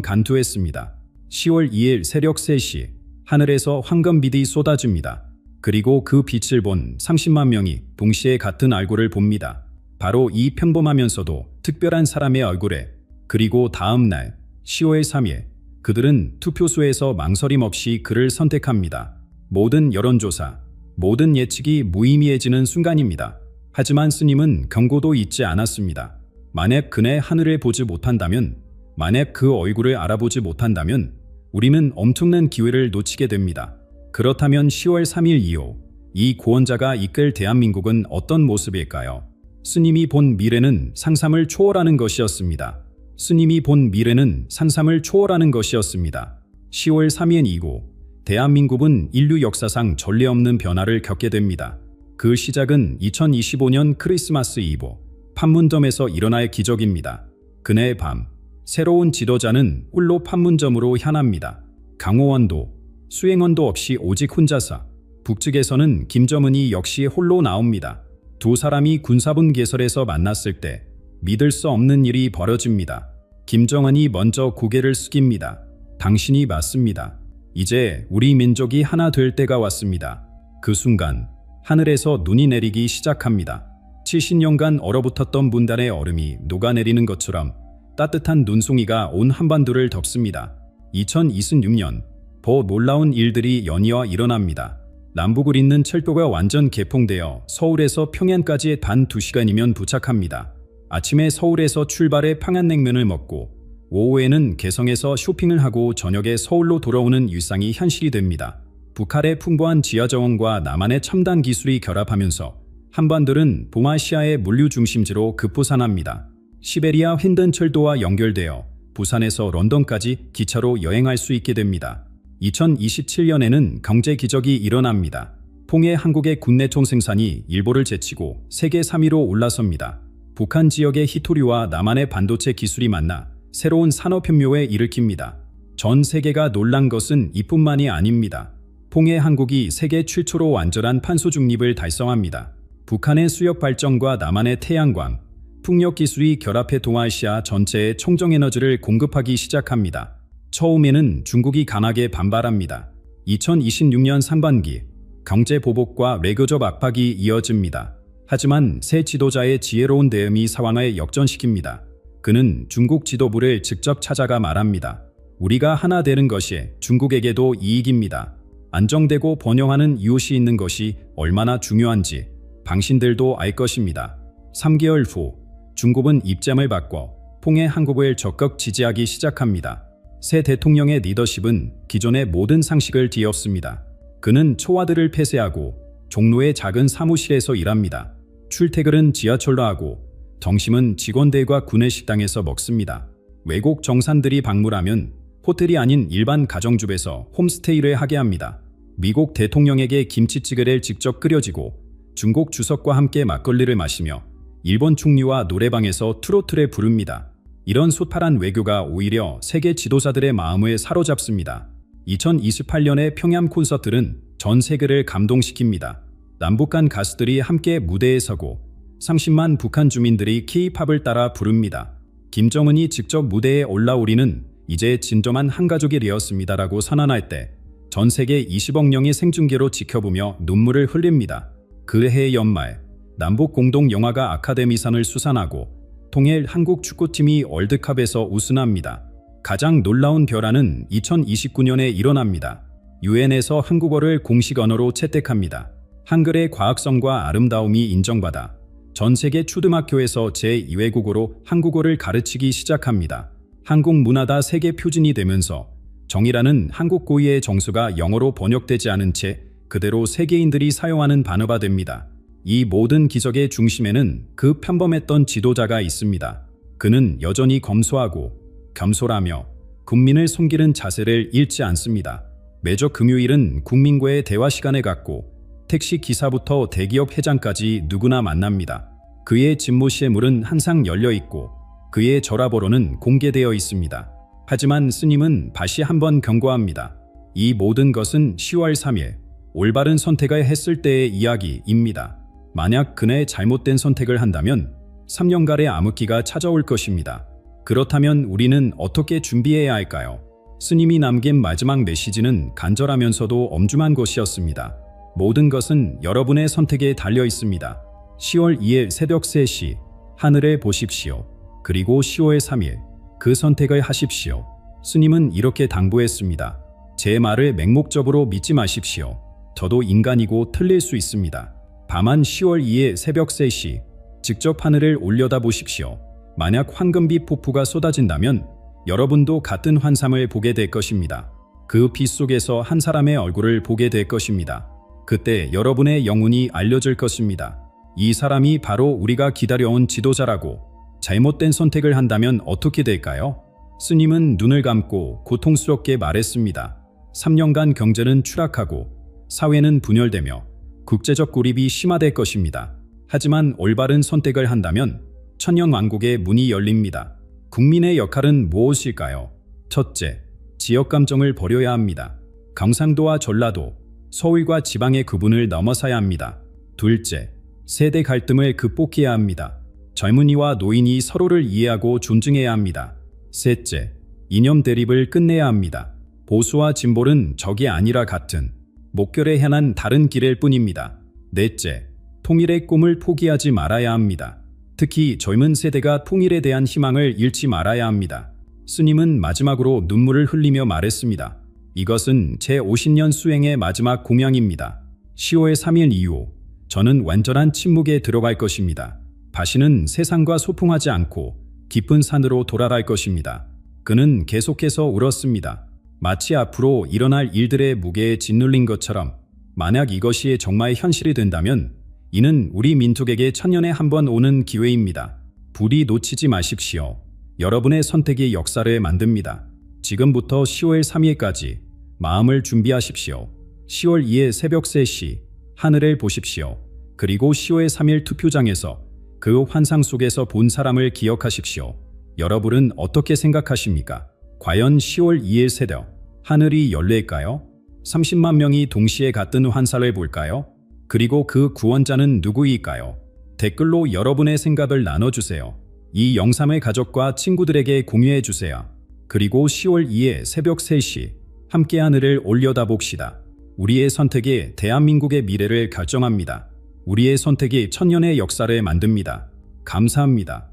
간투했습니다. 10월 2일 새벽 3시 하늘에서 황금빛이 쏟아집니다. 그리고 그 빛을 본 30만 명이 동시에 같은 얼굴을 봅니다. 바로 이 평범하면서도 특별한 사람의 얼굴에. 그리고 다음 날 10월 3일 그들은 투표소에서 망설임 없이 그를 선택합니다. 모든 여론조사, 모든 예측이 무의미해지는 순간입니다. 하지만 스님은 경고도 잊지 않았습니다. 만약 그네 하늘을 보지 못한다면, 만약 그 얼굴을 알아보지 못한다면 우리는 엄청난 기회를 놓치게 됩니다. 그렇다면 10월 3일 이후 이 구원자가 이끌 대한민국은 어떤 모습일까요? 스님이 본 미래는 상상을 초월하는 것이었습니다. 스님이 본 미래는 상상을 초월하는 것이었습니다. 10월 3일 이후 대한민국은 인류 역사상 전례 없는 변화를 겪게 됩니다. 그 시작은 2025년 크리스마스 이브 판문점에서 일어날 기적입니다. 그날 밤 새로운 지도자는 홀로 판문점으로 향합니다. 강호원도 수행원도 없이 오직 혼자서. 북측에서는 김정은이 역시 홀로 나옵니다. 두 사람이 군사분 개설에서 만났을 때 믿을 수 없는 일이 벌어집니다. 김정은이 먼저 고개를 숙입니다. 당신이 맞습니다. 이제 우리 민족이 하나 될 때가 왔습니다. 그 순간 하늘에서 눈이 내리기 시작합니다. 70년간 얼어붙었던 분단의 얼음이 녹아내리는 것처럼 따뜻한 눈송이가 온 한반도를 덮습니다. 2026년 더 놀라운 일들이 연이어 일어납니다. 남북을 잇는 철도가 완전 개통되어 서울에서 평양까지 단 2시간이면 도착합니다. 아침에 서울에서 출발해 평양냉면을 먹고 오후에는 개성에서 쇼핑을 하고 저녁에 서울로 돌아오는 일상이 현실이 됩니다. 북한의 풍부한 지하정원과 남한의 첨단 기술이 결합하면서 한반도는 동아시아의 물류 중심지로 급부상합니다. 시베리아 횡단철도와 연결되어 부산에서 런던까지 기차로 여행할 수 있게 됩니다. 2027년에는 경제 기적이 일어납니다. 통해 한국의 국내총 생산이 일본을 제치고 세계 3위로 올라섭니다. 북한 지역의 히토리와 남한의 반도체 기술이 만나 새로운 산업혁명을 일으킵니다. 전 세계가 놀란 것은 이뿐만이 아닙니다. 통해 한국이 세계 최초로 완전한 탄소 중립을 달성합니다. 북한의 수력 발전과 남한의 태양광, 풍력 기술이 결합해 동아시아 전체에 청정에너지를 공급하기 시작합니다. 처음에는 중국이 강하게 반발합니다. 2026년 상반기 경제 보복과 외교적 압박이 이어집니다. 하지만 새 지도자의 지혜로운 대응이 상황을 역전시킵니다. 그는 중국 지도부를 직접 찾아가 말합니다. 우리가 하나 되는 것이 중국에게도 이익입니다. 안정되고 번영하는 이웃이 있는 것이 얼마나 중요한지 당신들도 알 것입니다. 3개월 후 중국은 입장을 바꿔 통해 한국을 적극 지지하기 시작합니다. 새 대통령의 리더십은 기존의 모든 상식을 뒤엎습니다. 그는 초화들을 폐쇄하고 종로의 작은 사무실에서 일합니다. 출퇴근은 지하철로 하고 점심은 직원들과 구내 식당에서 먹습니다. 외국 정상들이 방문하면 호텔이 아닌 일반 가정집에서 홈스테이를 하게 합니다. 미국 대통령에게 김치찌개를 직접 끓여지고 중국 주석과 함께 막걸리를 마시며 일본 총리와 노래방에서 트로트를 부릅니다. 이런 소탈한 외교가 오히려 세계 지도자들의 마음을 사로잡습니다. 2028년의 평양 콘서트는 전 세계를 감동시킵니다. 남북 간 가수들이 함께 무대에 서고 30만 북한 주민들이 K-팝을 따라 부릅니다. 김정은이 직접 무대에 올라오리는 이제 진정한 한가족이 되었습니다라고 선언할 때 전 세계 20억 명이 생중계로 지켜보며 눈물을 흘립니다. 그 해 연말 남북 공동 영화가 아카데미상을 수상하고 통일 한국 축구팀이 월드컵에서 우승합니다. 가장 놀라운 변화는 2029년에 일어납니다. 유엔에서 한국어를 공식 언어로 채택합니다. 한글의 과학성과 아름다움이 인정받아 전 세계 초등학교에서 제2외국어로 한국어를 가르치기 시작합니다. 한국 문화가 세계 표준이 되면서 정이라는 한국 고유의 정수가 영어로 번역되지 않은 채 그대로 세계인들이 사용하는 단어가 됩니다. 이 모든 기적의 중심에는 그 평범했던 지도자가 있습니다. 그는 여전히 검소하고 겸손하며 국민을 섬기는 자세를 잃지 않습니다. 매주 금요일은 국민과의 대화 시간을 갖고 택시 기사부터 대기업 회장까지 누구나 만납니다. 그의 집무실의 문은 항상 열려 있고 그의 전화번호는 공개되어 있습니다. 하지만 스님은 다시 한번 경고합니다. 이 모든 것은 10월 3일 올바른 선택을 했을 때의 이야기입니다. 만약 그네 잘못된 선택을 한다면 3년간의 암흑기가 찾아올 것입니다. 그렇다면 우리는 어떻게 준비해야 할까요? 스님이 남긴 마지막 메시지는 간절하면서도 엄중한 것이었습니다. 모든 것은 여러분의 선택에 달려 있습니다. 10월 2일 새벽 3시 하늘을 보십시오. 그리고 10월 3일 그 선택을 하십시오. 스님은 이렇게 당부했습니다. 제 말을 맹목적으로 믿지 마십시오. 저도 인간이고 틀릴 수 있습니다. 다만 10월 2일 새벽 3시 직접 하늘을 올려다보십시오. 만약 황금빛 폭포가 쏟아진다면 여러분도 같은 환상을 보게 될 것입니다. 그 빛 속에서 한 사람의 얼굴을 보게 될 것입니다. 그때 여러분의 영혼이 알려질 것입니다. 이 사람이 바로 우리가 기다려온 지도자라고. 잘못된 선택을 한다면 어떻게 될까요? 스님은 눈을 감고 고통스럽게 말했습니다. 3년간 경제는 추락하고 사회는 분열되며 국제적 고립이 심화될 것입니다. 하지만 올바른 선택을 한다면 천년왕국의 문이 열립니다. 국민의 역할은 무엇일까요? 첫째, 지역 감정을 버려야 합니다. 경상도와 전라도, 서울과 지방의 구분을 넘어서야 합니다. 둘째, 세대 갈등을 극복해야 합니다. 젊은이와 노인이 서로를 이해하고 존중해야 합니다. 셋째, 이념 대립을 끝내야 합니다. 보수와 진보는 적이 아니라 같은 목표를 향한 다른 길일 뿐입니다. 넷째, 통일의 꿈을 포기하지 말아야 합니다. 특히 젊은 세대가 통일에 대한 희망을 잃지 말아야 합니다. 스님은 마지막으로 눈물을 흘리며 말했습니다. 이것은 제 50년 수행의 마지막 공양입니다. 10월 3일 이후 저는 완전한 침묵에 들어갈 것입니다. 다시는 세상과 소통하지 않고 깊은 산으로 돌아갈 것입니다. 그는 계속해서 울었습니다. 마치 앞으로 일어날 일들의 무게에 짓눌린 것처럼 만약 이것이 정말 현실이 된다면 이는 우리 민족에게 천년에 한 번 오는 기회입니다. 부디 놓치지 마십시오. 여러분의 선택이 역사를 만듭니다. 지금부터 10월 3일까지 마음을 준비하십시오. 10월 2일 새벽 3시 하늘을 보십시오. 그리고 10월 3일 투표장에서 그 환상 속에서 본 사람을 기억하십시오. 여러분은 어떻게 생각하십니까? 과연 10월 2일 새벽 하늘이 열릴까요? 30만 명이 동시에 같은 환상을 볼까요? 그리고 그 구원자는 누구일까요? 댓글로 여러분의 생각을 나눠주세요. 이 영상을 가족과 친구들에게 공유해주세요. 그리고 10월 2일 새벽 3시 함께 하늘을 올려다봅시다. 우리의 선택이 대한민국의 미래를 결정합니다. 우리의 선택이 천년의 역사를 만듭니다. 감사합니다.